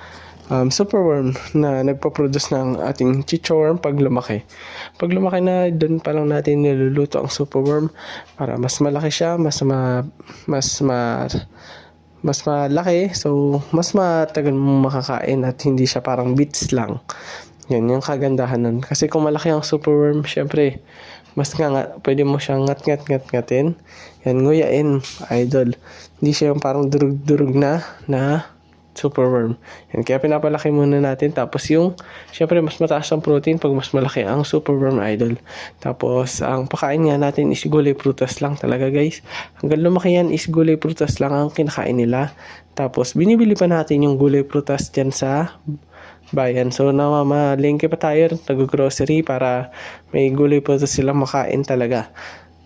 superworm na nagpo-produce ng ating chichorm pag lumaki. Pag lumaki na, doon pa lang natin niluluto ang superworm para mas malaki siya, mas malaki, so mas matagal mo makakain at hindi siya parang bits lang. Yan yung kagandahan nun. Kasi kung malaki ang superworm, syempre mas pwede mo siyang ngat-ngatin. Yan, nguyain idol. Hindi siya yung parang durug-durug na superworm. Yan, kaya pinapalaki muna natin. Tapos yung, syempre mas mataas ang protein pag mas malaki ang superworm idol. Tapos ang pakain nga natin is gulay prutas lang talaga guys. Hanggang lumaki yan is gulay prutas lang ang kinakain nila. Tapos binibili pa natin yung gulay prutas dyan sa bayan. So namamalengke pa tayo, nag-grocery para may gulay prutas silang makain talaga.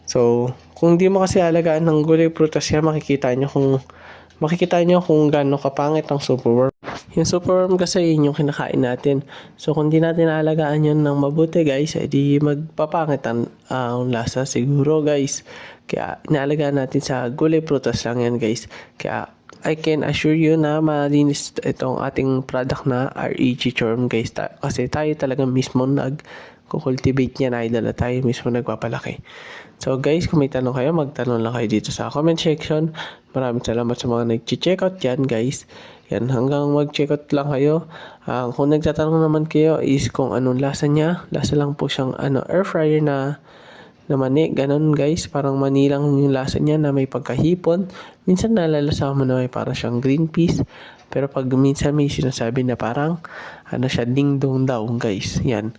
So kung di mo kasi alagaan ng gulay prutas yan, makikita nyo kung gaano kapangit ang superworm. Yung superworm kasi yun yung kinakain natin. So kung di natin aalagaan yun ng mabuti guys, edi magpapangit ang lasa siguro guys. Kaya inaalagaan natin sa gulay prutas lang yan guys. Kaya I can assure you na malinis itong ating product na RAG charm guys. Kasi tayo talaga mismo nag-cultivate niyan idol at tayo mismo nagpapalaki. So guys, kung may tanong kayo, magtanong lang kayo dito sa comment section. Maraming salamat sa mga nag-check out yan guys. Yan, hanggang mag-check out lang kayo. Kung nagtatanong naman kayo is kung anong lasa niya, lasa lang po siyang air fryer na mani, ganun guys, parang mani lang yung lasa niya na may pagkahipon. Minsan nalalasa mo na may parang siyang green peas, pero pag minsan may sinasabi na parang siya, ding dong daw guys. Yan.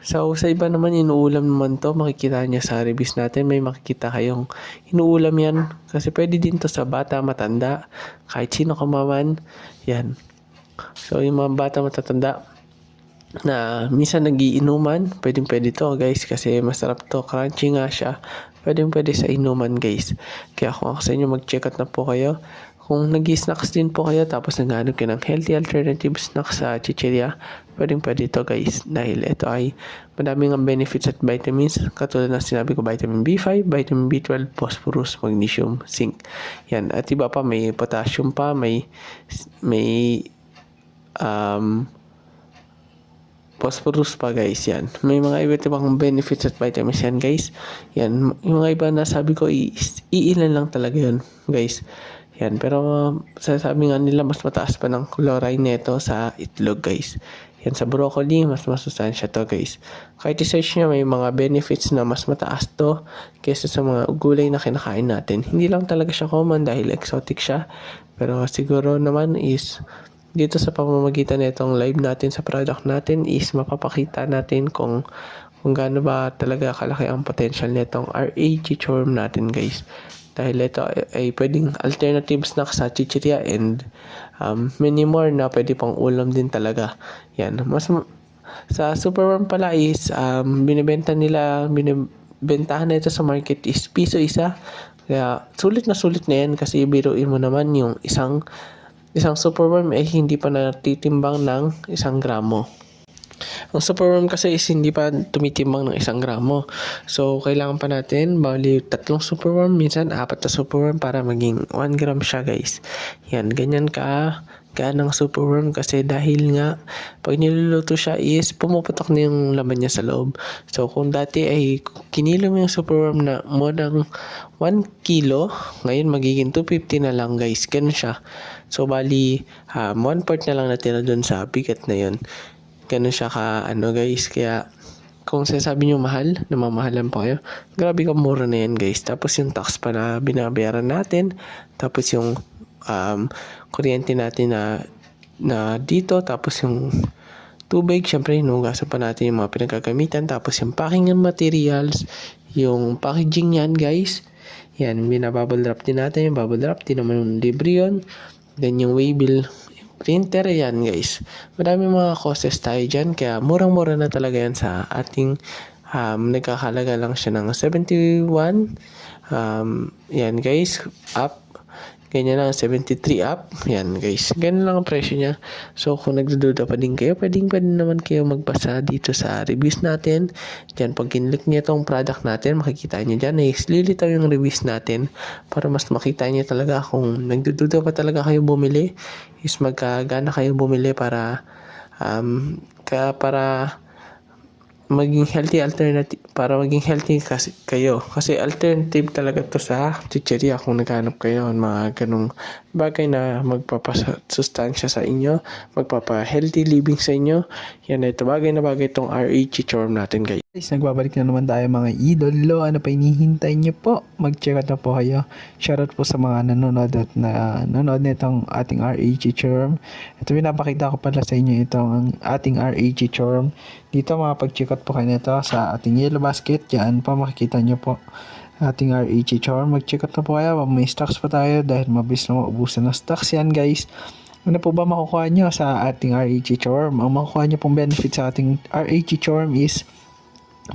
So sa iba naman inuulam naman to, makikita niya sa reviews natin, may makikita kayong inuulam yan, kasi pwede din to sa bata, matanda, kahit sino ka man. Yan. So yung mga bata, matatanda na minsan nagiinuman, pwede to guys, kasi masarap to, crunchy nga siya, pwede sa inuman guys. Kaya kung ako sa inyo, mag-check out na po kayo. Kung nag-snacks din po kayo tapos naghanap kayo ng healthy alternative snacks sa chicheria, pwede to guys, dahil ito ay madaming ang benefits at vitamins, katulad ng sinabi ko, vitamin B5, vitamin B12, phosphorus, magnesium, zinc. Yan, at iba pa, may potassium pa, may phosphorus pa guys. Yan, may mga iba't ibang benefits at vitamins yan guys. Yan, yung mga iba na sabi ko, iilan lang talaga yun guys. Yan, pero sasabi nga nila mas mataas pa ng chlorine neto sa itlog guys. Yan, sa broccoli mas masustansya to guys. Kahit i-search nyo, may mga benefits na mas mataas to kaysa sa mga gulay na kinakain natin. Hindi lang talaga siya common dahil exotic siya, pero siguro naman is dito sa pamamagitan nitong live natin sa product natin is mapapakita natin kung gaano ba talaga kalaki ang potential nitong RA Chichorm natin guys. Dahil ito ay pwedeng alternative snack sa chichirya and many more na pwede pang ulam din talaga. Yan. Sa Superworm pala is binibentahan na ito sa market is piso isa. Kaya sulit na yan, kasi biruin mo naman yung isang superworm ay hindi pa natitimbang ng 1 gramo. Ang superworm kasi is hindi pa tumitimbang ng 1 gramo. So, kailangan pa natin bali 3 superworm, minsan 4 na superworm para maging 1 gram siya guys. Yan, ganyan ng superworm, kasi dahil nga pag niluluto siya is pumuputok na yung laman niya sa loob. So, kung dati ay kinilo mo yung superworm na more than 1 kilo, ngayon magiging 250 na lang guys. Ganun siya. So, bali 1 part na lang natira dun sa bigat na yun. Ganun siya guys. Kaya kung sinasabi nyo mahal, namamahalan pa kayo, grabe ka, mura na yan guys. Tapos yung tax pa na binabayaran natin, tapos yung kuryente natin na dito, tapos yung tubig, syempre hinugasan pa natin yung mga pinagkagamitan, tapos yung packing ng materials, yung packaging yan guys, yan, binabubble wrap din natin. Yung bubble wrap, di naman libre yun. Then yung waybill printer, yan guys. Madami mga costs tayo dyan, kaya murang-mura na talaga yan sa ating nagkakalaga lang siya ng 71. Yan guys, up. Ganyan lang, 73 up. Yan guys, ganyan lang ang presyo niya. So kung nagdududa pa din kayo, pwede naman kayo magbasa dito sa reviews natin. Diyan, pag kinlik niyo itong product natin, makikita niyo dyan, lilitaw yung reviews natin para mas makita niyo talaga kung nagdududa pa talaga kayo bumili, is magkagana kayo bumili para maging healthy alternative, para maging healthy kasi alternative talaga to sa chicheria kung naghanap kayo ng mga ganung bagay na magpapasustansya sa inyo, magpapa-healthy living sa inyo. Yan, ito bagay na bagay itong RA Chichorm natin guys. Nagbabalik na naman tayo mga idolo. Ano pa hinihintay nyo po? Mag-check out na po kayo. Shoutout po sa mga nanonood at nanonood nitong ating RA Chichorm. Ito, pinapakita ko pala sa inyo itong ating RA Chichorm. Dito makapag-check out po kayo nito sa ating yellow basket. Yan po, makikita nyo po ating RA Chichorm. Mag-check out na po kayo. May stocks pa tayo dahil mabilis na maubusan ng stocks yan guys. Ano po ba makukuha nyo sa ating RA Chichorm? Ang makukuha nyo pong benefit sa ating RA Chichorm is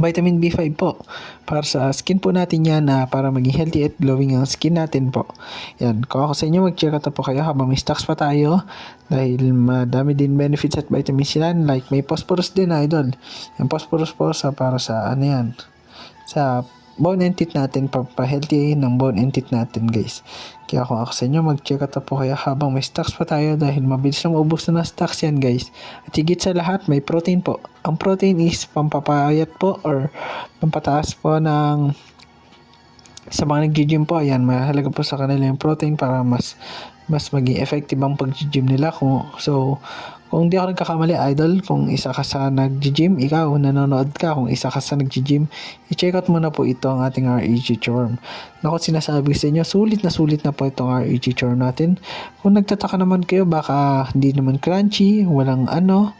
vitamin B5 po. Para sa skin po natin yan, para maging healthy at glowing ang skin natin po. Yan. Kung ako sa inyo, mag-check out po kayo habang may stocks pa tayo. Dahil madami din benefits at vitamins yan. Like may phosphorus din, idol. Yung phosphorus po para sa sa bone and teeth natin, pa-healthy ng bone and teeth natin guys. Kaya kung ako sa inyo, mag-check out po kayo habang may stocks pa tayo dahil mabilis na maubos na stocks yan guys. At higit sa lahat, may protein po. Ang protein is pampapayat po or pampataas po sa mga nag-gym po. Ayan, mahalaga po sa kanila yung protein para mas mas maging effective ang pag-gym nila. Kung di ako nagkakamali, idol, kung isa ka sa nag-gym, ikaw, nanonood ka, kung isa ka sa nag-gym, i-check out mo na po ito ang ating REG Charm. Naku, sinasabi ko sa inyo, sulit na po itong REG Charm natin. Kung nagtataka naman kayo, baka hindi naman crunchy, walang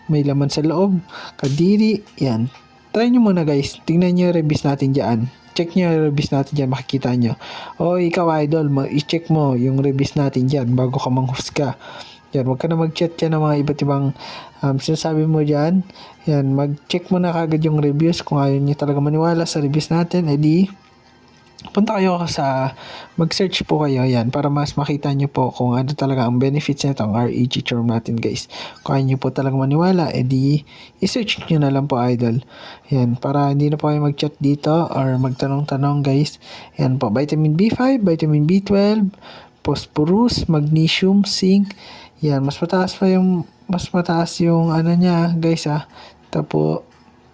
may laman sa loob, kadiri, yan. Try nyo muna guys, tingnan nyo yung reviews natin dyan. Check nyo yung reviews natin dyan, makikita nyo. O ikaw idol, i-check mo yung reviews natin dyan bago ka manghusga. Yan, huwag ka na mag-chat dyan ng mga iba't ibang sinasabi mo dyan. Yan, mag-check mo na kagad yung reviews. Kung ayaw nyo talaga maniwala sa reviews natin, edi punta kayo mag-search po kayo yan para mas makita nyo po kung ano talaga ang benefits nito ang REG Charm natin guys. Kung ayaw nyo po talaga maniwala, edi i-search nyo na lang po idol. Yan, para hindi na po kayo mag-chat dito or magtanong-tanong guys. Yan po, vitamin B5, vitamin B12, phosphorus, magnesium, zinc. Yan, mas mataas yung niya guys Tapos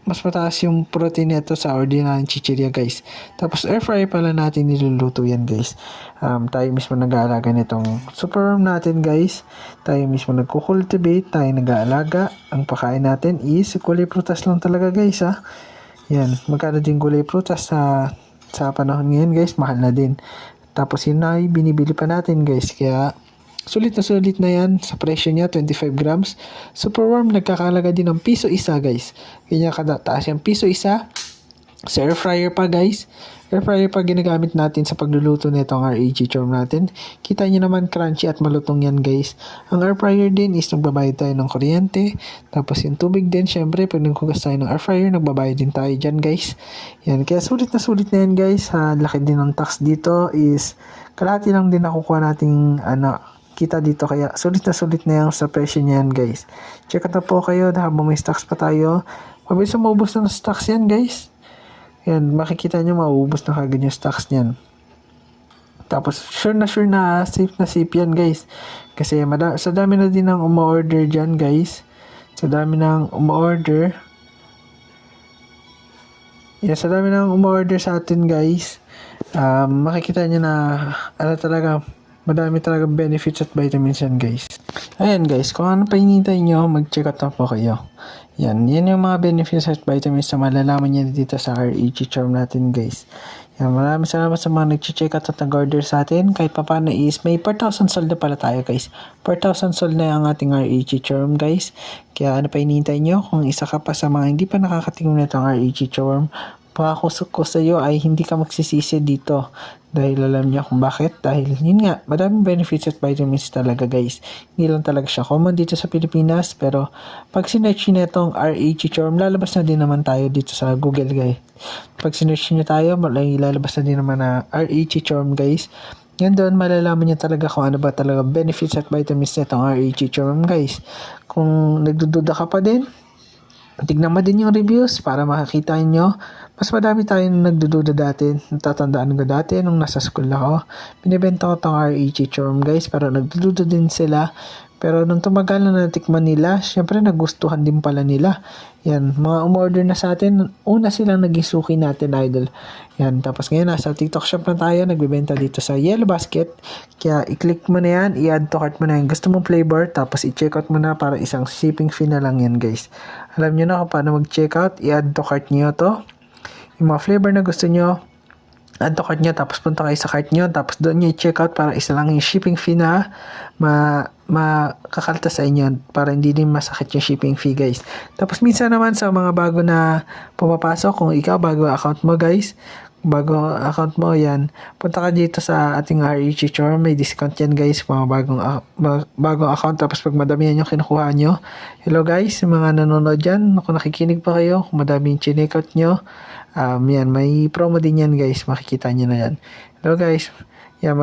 mas mataas yung protein nito sa ordinary chichirya guys. Tapos air fryer pala natin niluluto yan guys. Tayo mismo nag-aalaga nitong superworm natin guys. Tayo mismo nagko-cultivate, tayo nag-aalaga. Ang pakain natin is gulay prutas lang talaga guys Yan, magkano din gulay prutas sa panahon ngayon guys, mahal na din. Tapos yun ay binibili pa natin guys, kaya sulit na yan sa presyo niya, 25 grams. Superworm nagkakalaga din ng piso isa guys. Kanya taas yung piso isa. Sa air fryer pa guys. Air fryer pa ginagamit natin sa pagluluto nito ang REG Charm natin. Kita nyo naman crunchy at malutong yan guys. Ang air fryer din is nagbabayad tayo ng kuryente. Tapos yung tubig din, syempre pag naghugas tayo ng air fryer, nagbabayad din tayo dyan guys. Yan, kaya sulit na yan guys. Laki din ng tax dito is kalahati lang din nakukuha nating kita dito, kaya sulit na yan sa presyo niyan guys. Check out na po kayo habang may stocks pa tayo. Mabilis na maubos na ng stocks yan guys. Yan, makikita nyo maubos na kagad yung stocks niyan. Tapos sure na safe yan guys. Kasi sa dami na din ng umu-order dyan guys. Sa dami ng umu-order. Yan, sa dami ng umu-order sa atin guys. Makikita nyo na talaga madami talaga benefits at vitamins yan guys. Ayan guys, kung ano pa hinihintay nyo, mag-check out na po kayo. Yan yung mga benefits at vitamins na malalaman nyo dito sa REG Charm natin guys. Yan, maraming salamat sa mga nag-check out at nag-order sa atin. Kahit pa paano is may per 1,000 sold na pala tayo guys. Per 1,000 sold na ang ating REG Charm guys. Kaya ano pa hinihintay nyo? Kung isa ka pa sa mga hindi pa nakakatingin na itong REG Charm, pangako ko sa iyo ay hindi ka magsisisi dito. Dahil alam niya kung bakit. Dahil yun nga, madaming benefits at vitamins talaga guys. Hindi lang talaga siya common dito sa Pilipinas. Pero pag sinerch nyo itong REG Charm, lalabas na din naman tayo dito sa Google guys. Pag sinerch nyo tayo, lalabas na din naman na REG Charm guys. Yan doon, malalaman nyo talaga kung ano ba talaga benefits at vitamins nitong REG Charm guys. Kung nagdududa ka pa din, tignan mo din yung reviews para makakita nyo. Mas madami tayong nagdududa dati. Natatandaan ko dati nung nasa school ako. Binibenta ko tong REG Charm guys, pero nagdududa din sila. Pero nung tumagal na natikman nila, syempre nagustuhan din pala nila. Yan, mga umorder na sa atin, una silang naging suki natin idol. Yan, tapos ngayon nasa TikTok shop na tayo, nagbibenta dito sa Yellow Basket. Kaya i-click mo na yan, i-add to cart mo na yung gusto mong flavor, tapos i-check out mo na para isang shipping fee na lang yan guys. Alam nyo na kung paano mag-check out, i-add to cart nyo to. Yung mga flavor na gusto nyo, add to cart nyo, tapos punta kayo sa cart nyo, tapos doon nyo i-check out para isa lang yung shipping fee na makakalta sa inyo para hindi din masakit yung shipping fee guys. Tapos minsan naman sa mga bago na pumapasok, kung ikaw bago account mo guys, bago account mo yan, punta ka dito sa ating REG Charm, may discount yan guys, mga bagong account, tapos pag madami yan yung kinukuha nyo. Hello guys, mga nanonood dyan, kung nakikinig pa kayo, kung madami yung chinikot nyo, yan, may promo din yan guys, makikita nyo na yan. Hello guys, yan,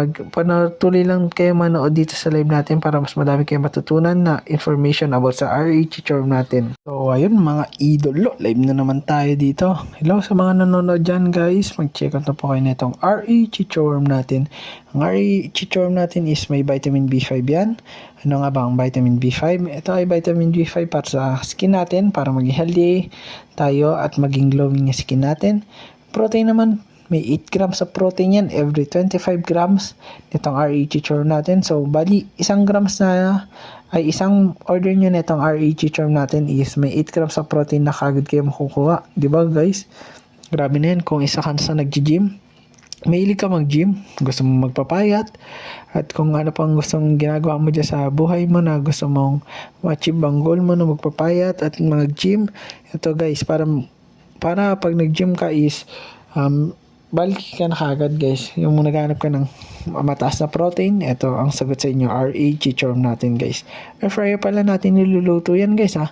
tuloy lang kayo manood dito sa live natin para mas madami kayong matutunan na information about sa REG Charm natin. So ayun mga idolo, live na naman tayo dito. Hello sa mga nanonood dyan guys, mag-check out na po kayo na itong REG Charm natin. Ang REG Charm natin is may vitamin B5 yan. Ano nga ba ang vitamin B5? Ito ay vitamin B5 para sa skin natin, para maging healthy tayo at maging glowing yung skin natin. Protein naman, May 8 grams of protein yan every 25 grams nitong REG Chorm natin. So, bali, isang order nyo nitong REG Chorm natin is may 8 grams of protein na kagad kayo makukuha. Diba guys? Grabe na yan kung isa ka sa nag-gym. Mahilig ka mag-gym, gusto mong magpapayat, at kung ano pang gustong ginagawa mo dyan sa buhay mo na gusto mong ma-achieve ang goal mo na magpapayat at mag-gym. Ito guys, para pag nag-gym ka is balik ka na kagad guys. Yung naghanap ka ng mataas na protein, ito ang sagot sa inyo, REG Chorm natin guys. Air fryer pala natin niluluto yan guys ha.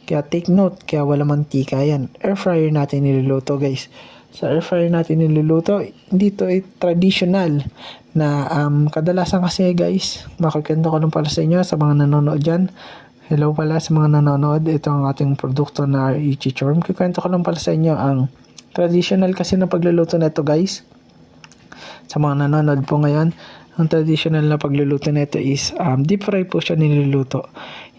Kaya take note, kaya wala mantika yan. Air fryer natin niluluto guys. Sa air fryer natin niluluto, dito ay traditional na kadalasan kasi guys, makikwento ko lang pala sa inyo sa mga nanonood dyan. Hello pala sa mga nanonood, ito ang ating produkto na REG Chorm. Kikwento ko lang pala sa inyo ang traditional kasi na pagluluto na ito guys. Sa mga nanonood po ngayon, ang traditional na pagluluto na ito is deep fry po siya niluluto.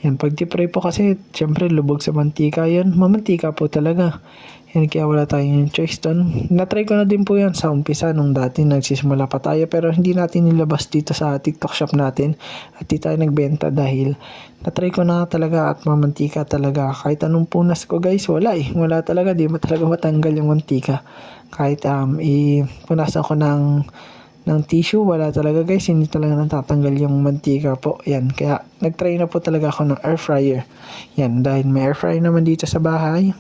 Yan, pag deep fry po kasi, syempre lubog sa mantika yan. Mamantika po talaga. Yan, kaya wala tayong choice doon. Na-try ko na din po yan sa umpisa nung dati nagsisimula pa tayo, pero hindi natin nilabas dito sa TikTok shop natin at di tayo nagbenta dahil na-try ko na talaga at mamantika talaga. Kahit anong punas ko guys, wala talaga, di talaga matanggal yung mantika. Kahit punasan ko ng tissue, wala talaga guys, hindi talaga natatanggal yung mantika po. Yan, kaya nag-try na po talaga ako ng air fryer. Yan, dahil may air fryer naman dito sa bahay.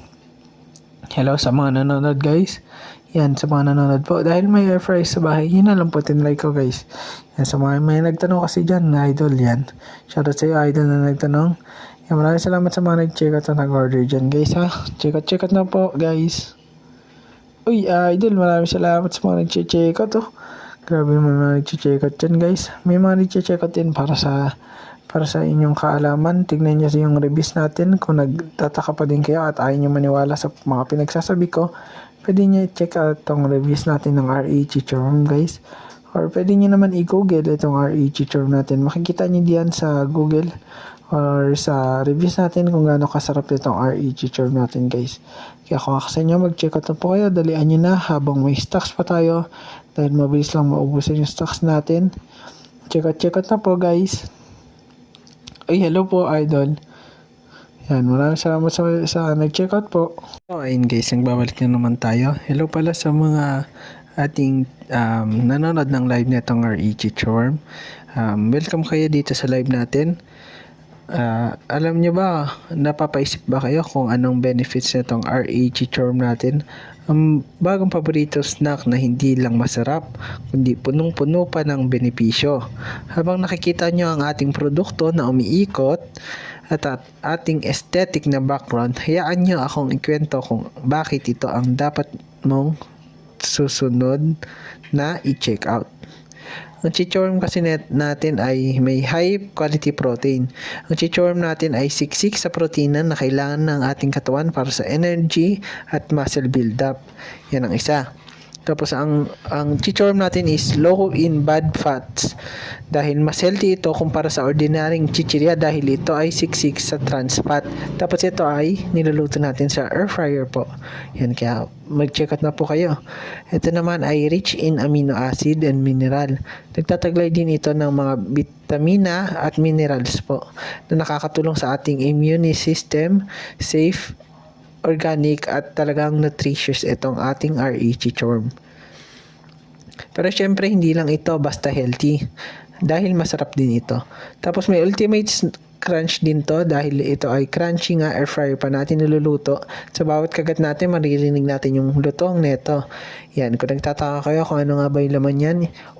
Hello sa mga nanonood guys. Yan, sa mga nanonood po. Dahil may air fryer sa bahay, yun na lang po tinry ko guys. Yan, sa mga may nagtanong kasi dyan, idol yan. Shoutout sa iyo idol na nagtanong. Yan, maraming salamat sa mga nag-check out na nag-order dyan guys ha. Check out na po guys. Uy, idol, maraming salamat sa mga nag-check out oh. Grabe naman mga nag-check out dyan guys. May mga nag-check out din para sa inyong kaalaman. Tignan nyo yung reviews natin. Kung nagtataka pa din kayo at ayaw nyo maniwala sa mga pinagsasabi ko, pwede nyo i-check out tong reviews natin ng REG Chorm guys. Or pwede nyo naman i-google itong REG Chorm natin. Makikita nyo diyan sa Google or sa reviews natin kung gaano kasarap itong REG Chorm natin guys. Kaya kung ako sa inyo, mag-check out na po kayo. Dalian nyo na habang may stocks pa tayo. Dahil mabilis lang maubusin yung stocks natin. Check out na po guys. Ay, hello po, idol. Yan, maraming salamat sa nag-check out po. So, ayun guys, nagbabalik na naman tayo. Hello pala sa mga ating nanonood ng live netong REG Chorm. Welcome kayo dito sa live natin. Alam nyo ba, napapaisip ba kayo kung anong benefits nitong REG Chorm natin? Ang bagong paborito snack na hindi lang masarap, kundi punong-puno pa ng benepisyo. Habang nakikita nyo ang ating produkto na umiikot at ating aesthetic na background, hayaan nyo akong ikwento kung bakit ito ang dapat mong susunod na i-check out. Ang chichorm kasi natin ay may high quality protein. Ang chichorm natin ay siksik sa protina na kailangan ng ating katawan para sa energy at muscle build-up. Yan ang isa. Tapos ang chichorm natin is low in bad fats dahil mas healthy ito kumpara sa ordinaryong chichirya dahil ito ay siksik sa trans fat. Tapos ito ay niluluto natin sa air fryer po. Yan, kaya mag-check out na po kayo. Ito naman ay rich in amino acid and mineral. Nagtataglay din ito ng mga vitamina at minerals po na nakakatulong sa ating immune system, safe, organic at talagang nutritious itong ating REG Chorm. Pero syempre hindi lang ito basta healthy dahil masarap din ito. Tapos may ultimate crunch din to dahil ito ay crunchy nga, air fryer pa natin niluluto. Sa bawat kagat natin maririnig natin yung lutong neto. Yan, kung nagtataka kayo kung ano nga ba yung laman yan,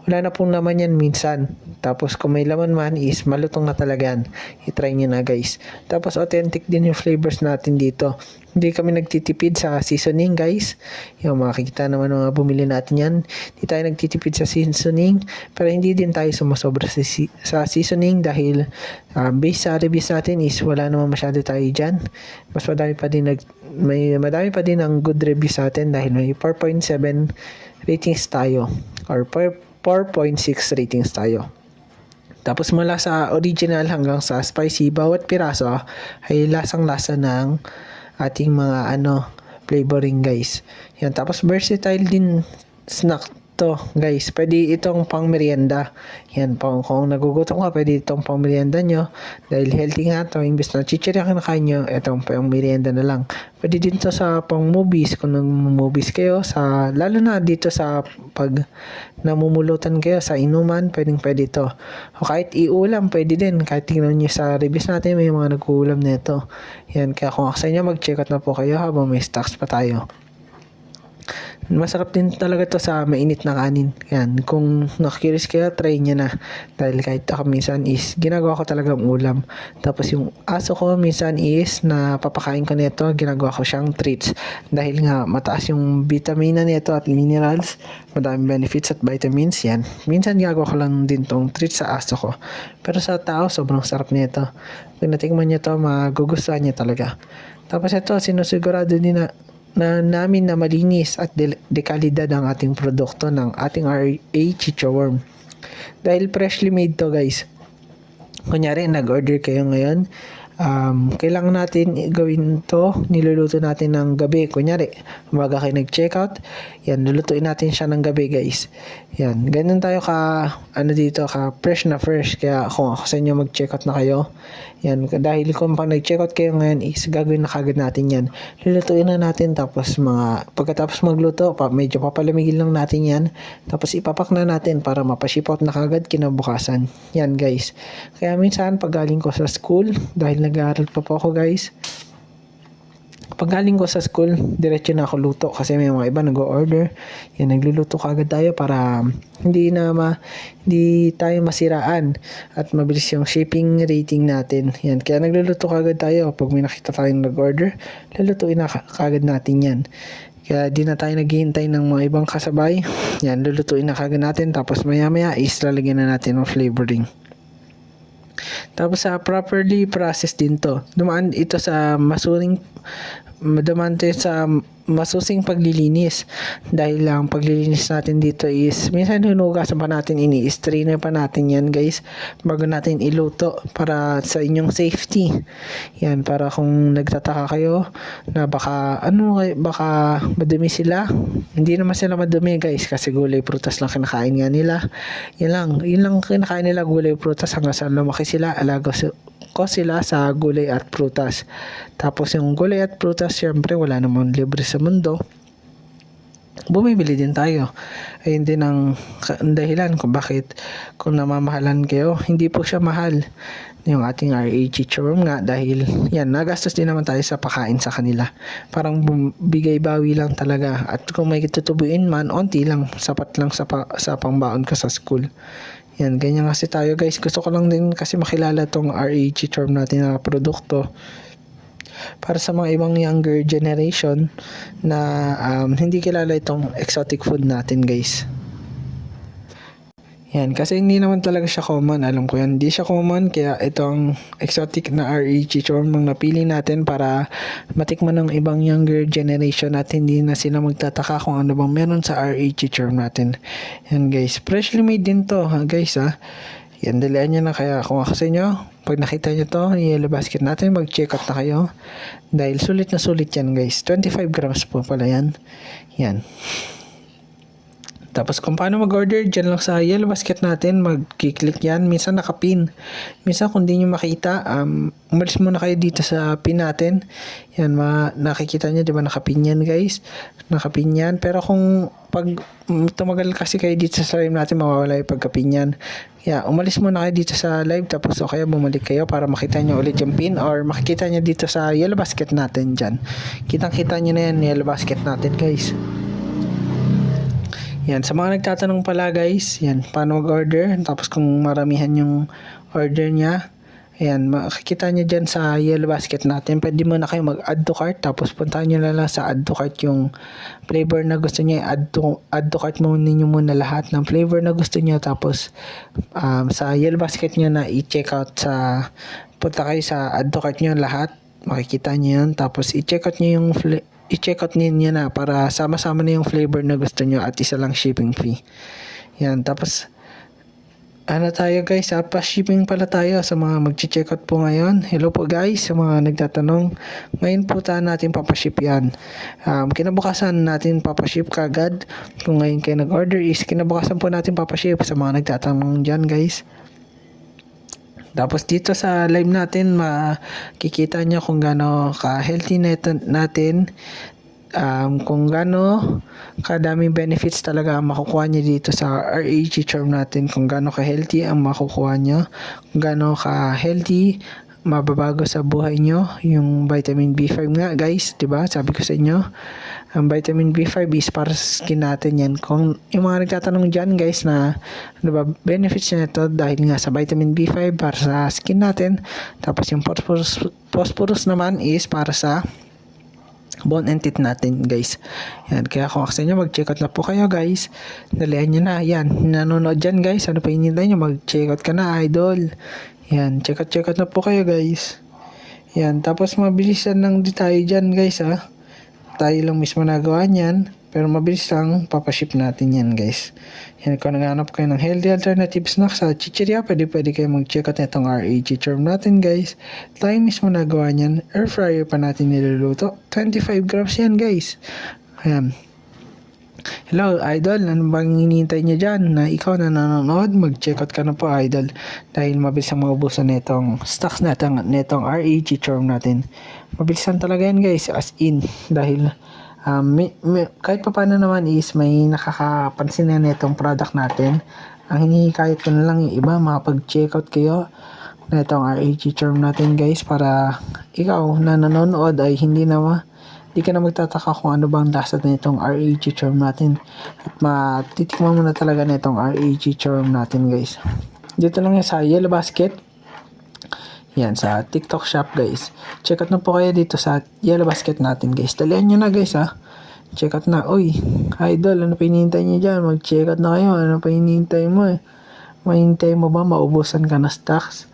wala na pong laman yan minsan. Tapos kung may laman man is malutong na talaga yan. I-try nyo na guys. Tapos authentic din yung flavors natin dito. Hindi kami nagtitipid sa seasoning guys. Yung makikita naman mga bumili natin yan. Hindi tayo nagtitipid sa seasoning. Pero hindi din tayo sumasobra sa seasoning dahil based sa reviews natin is wala naman masyado tayo dyan. Mas madami pa din ang good reviews sa atin dahil may 4.7 ratings tayo or 4.6 ratings tayo. Tapos mula sa original hanggang sa spicy, bawat piraso ay lasang-lasa ng ating mga flavoring guys. Yan, tapos versatile din snack to guys. Pwede itong pang merienda. Yan, kung nagugutom ka, pwede itong pang merienda nyo. Dahil healthy nga to, imbes na chichirya kinakain nyo, itong pang merienda na lang. Pwede din to sa pang movies, kung nag-movies kayo, lalo na dito sa pag namumulutan kayo sa inuman, pwede to. O kahit iulam, pwede din. Kahit tingnan nyo sa reviews natin, may mga nag-uulam nito. Yan, kaya kung ako sa inyo, mag-check out na po kayo habang may stocks pa tayo. Masarap din talaga to sa mainit na kanin. Yan, kung nakakurious kayo, try nyo na. Dahil kahit ako minsan is, ginagawa ko talagang ulam. Tapos yung aso ko minsan is, na papakain ko nito, ginagawa ko siyang treats. Dahil nga, mataas yung vitamina nito at minerals, madaming benefits at vitamins, yan. Minsan ginagawa ko lang din tong treats sa aso ko. Pero sa tao, sobrang sarap nito. Pag natikman nyo to, magugustuhan nyo talaga. Tapos ito, sinusigurado din namin na malinis at dekalidad ang ating produkto ng ating RA Chicho Worm. Dahil freshly made to guys. Kunyari, nag-order kayo ngayon, kailangan natin gawin to, niluluto natin ng gabi. Kunyari, umaga kayo nag-checkout, yan, lulutuin natin siya ng gabi guys. Yan, ganun tayo dito, fresh na fresh. Kaya kung ako sa inyo mag-checkout na kayo, yan, dahil kung pag nag-checkout kayo ngayon is gagawin na kagad natin yan. Lulutuin na natin, tapos pagkatapos magluto, medyo papalamigin lang natin yan, tapos ipapak na natin para mapaship out na kagad kinabukasan. Yan guys. Kaya minsan pag galing ko sa school, dahil nag-aaral pa po ako guys, pag galing ko sa school, diretso na ako luto kasi may mga iba nag-order. Yan, nagluluto kagad tayo para hindi tayo masiraan at mabilis yung shipping rating natin. Yan, kaya nagluluto kagad tayo. Pag may nakita tayong nag-order, lulutuin na kagad natin yan. Kaya di na tayo naghihintay ng mga ibang kasabay. Yan, lulutuin na kagad natin. Tapos maya-maya is lalagyan na natin ng flavoring. Tapos properly processed din to. Dumaan ito sa masusing paglilinis. Dahil lang paglilinis natin dito is minsan hinugasan pa natin, ini-strainer pa natin yan guys bago natin iluto para sa inyong safety. Yan, para kung nagtataka kayo na baka madumi sila, hindi naman sila madumi guys kasi gulay prutas lang kinakain nga nila. Yun lang kinakain nila, gulay prutas, hanggang sa lumaki sila, alaga ko sila sa gulay at prutas. Tapos yung gulay at prutas, syempre wala namang libre sa mundo, bumibili din tayo. Ayun din ang dahilan kung bakit, kung namamahalan kayo, hindi po siya mahal yung ating RA Chicho Worm nga, dahil yan, nagastos din naman tayo sa pakain sa kanila. Parang bigay bawi lang talaga, at kung may tutubuin man, onti lang, sapat lang sa pangbaon ko sa school. Yan, ganyan kasi tayo guys. Gusto ko lang din kasi makilala tong RA Chicho Worm natin na produkto para sa mga ibang younger generation na hindi kilala itong exotic food natin guys. Yan, kasi hindi naman talaga siya common. Alam ko yan, hindi siya common. Kaya itong exotic na RA Chicho Worm ang napili natin para matikman ng ibang younger generation at hindi na sila magtataka kung ano bang meron sa RA Chicho Worm natin. Yan guys, freshly made din to guys ha. Yan, dalian nyo na. Kaya kung ako sa inyo, pag nakita nyo to, yellow basket natin, mag-check out na kayo. Dahil sulit na sulit yan guys. 25 grams po pala yan. Yan. Tapos kung paano mag-order, dyan lang sa yellow basket natin, mag-click yan. Minsan nakapin. Minsan kung di nyo makita, umalis muna kayo dito sa pin natin. Yan, nakikita nyo, di ba nakapin yan guys? Nakapin yan. Pero kung pag tumagal kasi kayo dito sa live natin, mawawala yung pagkapin yan. Kaya umalis muna kayo dito sa live, tapos o kaya bumalik kayo para makita nyo ulit yung pin, or makikita nyo dito sa yellow basket natin dyan. Kitang-kita nyo na yan, yellow basket natin guys. Yan, sa mga nagtatanong pala guys, yan, paano mag-order, tapos kung maramihan yung order niya, ayan, makikita nyo dyan sa yellow basket natin. Pwede mo na kayo mag-add to cart, tapos puntahan nyo na lang sa add to cart yung flavor na gusto nyo, add to cart mo ninyo muna lahat ng flavor na gusto nyo, tapos sa yellow basket nyo na i-check out punta kayo sa add to cart nyo lahat, makikita nyo yan, tapos i-check out nyo yung i-check out ninyo na para sama-sama na yung flavor na gusto nyo at isa lang shipping fee. Yan, tapos Ano tayo guys, pa-shipping pala tayo sa mga mag-check out po ngayon. Hello po guys, sa mga nagtatanong. Ngayon po natin papaship yan. Kinabukasan natin papaship kagad. Kung ngayon kayo nag-order is kinabukasan po natin papaship sa mga nagtatanong dyan guys. Tapos dito sa live natin makikita nyo kung gaano ka-healthy natin. Kung gaano kadaming benefits talaga ang makukuha nyo dito sa RAG Charm natin, kung gaano ka-healthy ang makukuha nyo, kung gaano ka-healthy mababago sa buhay nyo yung vitamin B5 nga guys, diba? Sabi ko sa inyo, ang vitamin B5 is para sa skin natin yan. Kung yung mga nagtatanong dyan guys na ano ba benefits nyo ito, dahil nga sa vitamin B5 para sa skin natin, tapos yung phosphorus naman is para sa bone and teeth natin guys. Yan, kaya kung gusto nyo mag-check out na po kayo guys, dalihan nyo na. Yan, nanonood dyan guys, ano pa hinihintay nyo, mag-check out ka na idol. Yan, check out na po kayo guys. Yan, tapos mabilisan lang di tayo dyan guys ha. Tayo lang mismo nagawa nyan, pero mabilis lang papaship natin yan guys. Yan, kung naghanap kayo ng healthy alternative snacks sa chichirya, pwede kayo mag-check out nitong RAG Charm natin guys. Tayo mismo nagawa nyan, air fryer pa natin niluluto. 25 grams yan guys. Ayan. Hello idol, ano bang hinihintay niya dyan na ikaw na nanonood? Mag-check out ka na po idol, dahil mabilis ang maubusan nitong stocks natin, nitong RAG Charm natin. Mabilisan talaga yan guys, as in, dahil kahit pa paano naman is may nakakapansin na nitong product natin. Ang hinihikayat ko na lang yung iba, makapag-check out kayo na itong RAG Charm natin guys, para ikaw na nanonood ay hindi ka na magtataka kung ano bang lasa nitong RAG Charm natin, at matitikman mo na talaga nitong RAG Charm natin guys. Dito lang yan sa Yellow Basket. Yan, sa TikTok shop guys. Check out na po kayo dito sa Yellow Basket natin guys. Dalihan nyo na guys ha. Check out na. Uy, idol, ano pa hinihintay nyo dyan? Mag-check out na kayo. Ano pa hinihintay mo eh? Mahintay mo ba maubusan ka na stocks?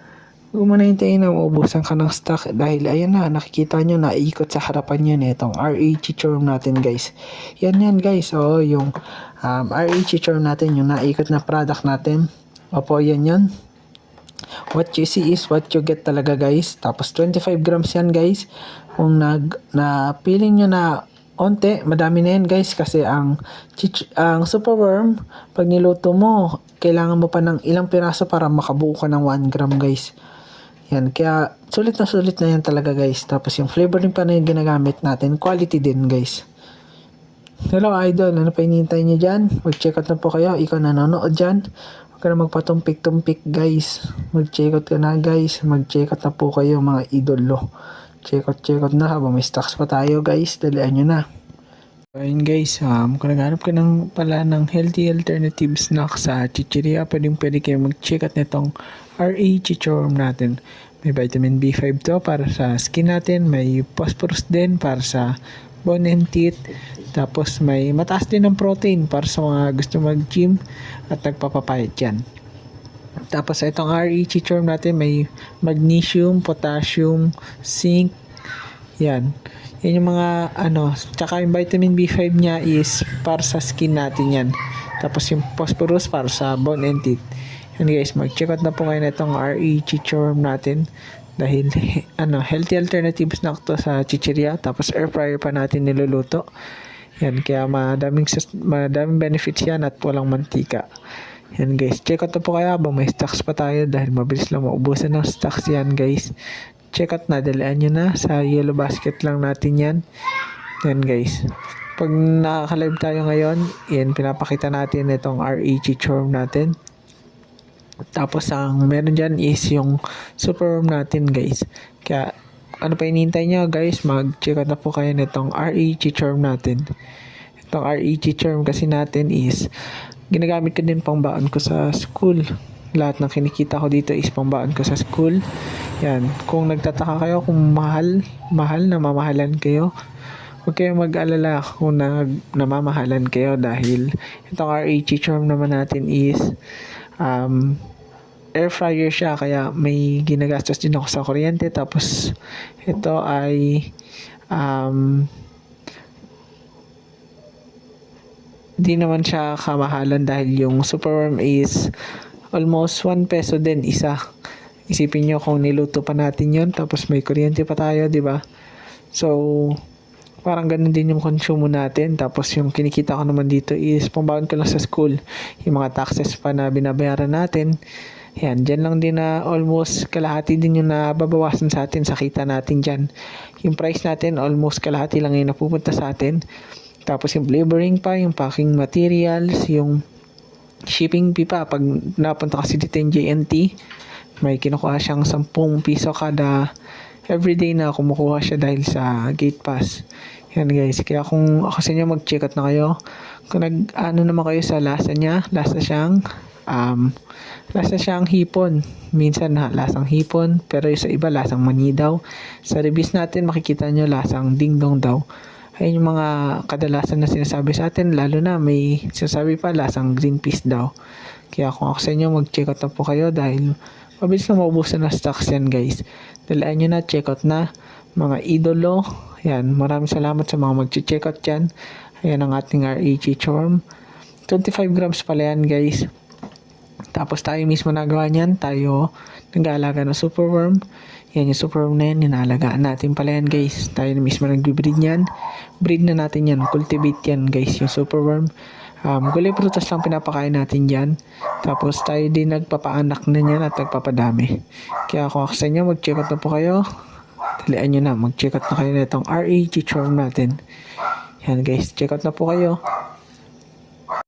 Huwag mo na hintayin na maubusan ka ng stock, dahil ayan na, nakikita nyo na ikot sa harapan nyo itong RAG Charm natin guys. Yan guys, oh, yung RAG Charm natin, yung naikot na product natin. Opo, yan. What you see is what you get talaga guys. Tapos 25 grams yan guys. Kung feeling nyo na onte, madami na yan guys, kasi ang superworm, pag niluto mo, kailangan mo pa ng ilang piraso para makabuo ka ng 1 gram guys. Yan, kaya sulit na yan talaga guys. Tapos yung flavoring pa na yung ginagamit natin, quality din guys. Hello idol, ano pa hinihintay nyo dyan? Mag-check out na po kayo, ikaw nanonood dyan. Huwag ka na magpatumpik-tumpik guys. Mag-check out ka na guys. Mag-check out na po kayo mga idolo. Check out na habang may stocks pa tayo guys. Dalian nyo na. Ayun guys, kung naghanap ka pala ng healthy alternative snacks sa chichirya, pwede kayo mag-check out nitong RAG Charm natin. May vitamin B5 to para sa skin natin, may phosphorus din para sa bone and teeth, tapos may mataas din ng protein para sa mga gusto mag-gym at nagpapapayat yan. Tapos itong RAG Charm natin may magnesium, potassium, zinc, yan yung mga tsaka yung vitamin B5 niya is para sa skin natin yan. Tapos yung phosphorus para sa bone and teeth. Yan guys, mag-check out na po kayo na itong RAG Charm natin, dahil healthy alternatives na to sa chichirya, tapos air fryer pa natin niluluto. Yan, kaya madaming benefits yan at walang mantika. Yan guys, check out na po kayo habang may stocks pa tayo, dahil mabilis lang maubusan ng stocks yan guys. Check out na, dalian nyo na sa Yellow Basket lang natin yan. Yan guys, pag nakaka-live tayo ngayon, yan, pinapakita natin itong RAG Charm natin. Tapos ang meron dyan is yung superworm natin guys. Kaya ano pa hinihintay nyo guys, mag-check out na po kayo nitong RAG Charm natin. Itong RAG Charm kasi natin is ginagamit ko din pang baon ko sa school. Lahat ng kinikita ko dito is pang baon ko sa school. Yan, kung nagtataka kayo kung mahal na mamahalan kayo, huwag kayong mag-alala kung namamahalan kayo, dahil itong RAG Charm naman natin is air fryer siya, kaya may ginagastos din ako sa kuryente. Tapos ito ay di naman siya kamahalan, dahil yung superworm is almost 1 peso din isa. Isipin nyo kung niluto pa natin yon tapos may kuryente pa tayo, di ba? So, parang ganun din yung konsumo natin. Tapos yung kinikita ko naman dito is pambaon ko lang sa school. Yung mga taxes pa na binabayaran natin. Yan, dyan lang din na almost kalahati din yung nababawasan sa atin sa kita natin dyan. Yung price natin almost kalahati lang yung napupunta sa atin. Tapos yung flavoring pa, yung packing materials, yung shipping fee pa. Pag napunta kasi dito yung JNT, may kinukuha siyang 10 piso kada everyday na kumukuha siya dahil sa gate pass. Yan guys, kaya kung ako sa inyo mag-check out na kayo, kung nag-ano naman kayo sa lasa niya, lasa siyang hipon. Minsan lasang hipon, pero sa iba lasang mani daw. Sa reviews natin makikita nyo lasang dingdong daw. Ayun yung mga kadalasan na sinasabi sa atin, lalo na may sinasabi pa lasang green peas daw. Kaya kung ako sa inyo mag-check out na po kayo dahil mabilis na maubusan na stocks yan guys. Dalaan nyo na, check out na mga idolo. Yan, maraming salamat sa mga mag-check out dyan. Ayan ang ating REG Charm. 25 grams pala yan guys. Tapos tayo mismo nagawa niyan. Tayo nag-aalaga ng superworm. Yan yung superworm na yan. Inaalagaan natin pala yan guys. Tayo na mismo nag-breed niyan. Breed na natin yan. Cultivate yan guys yung superworm. Gulay prutas lang pinapakain natin dyan. Tapos tayo din nagpapaanak na yan at nagpapadami. Kaya kung ako sa inyo, mag-check out na po kayo. Dalian nyo na, mag-check out na kayo na itong REG Charm natin. Yan guys, check out na po kayo.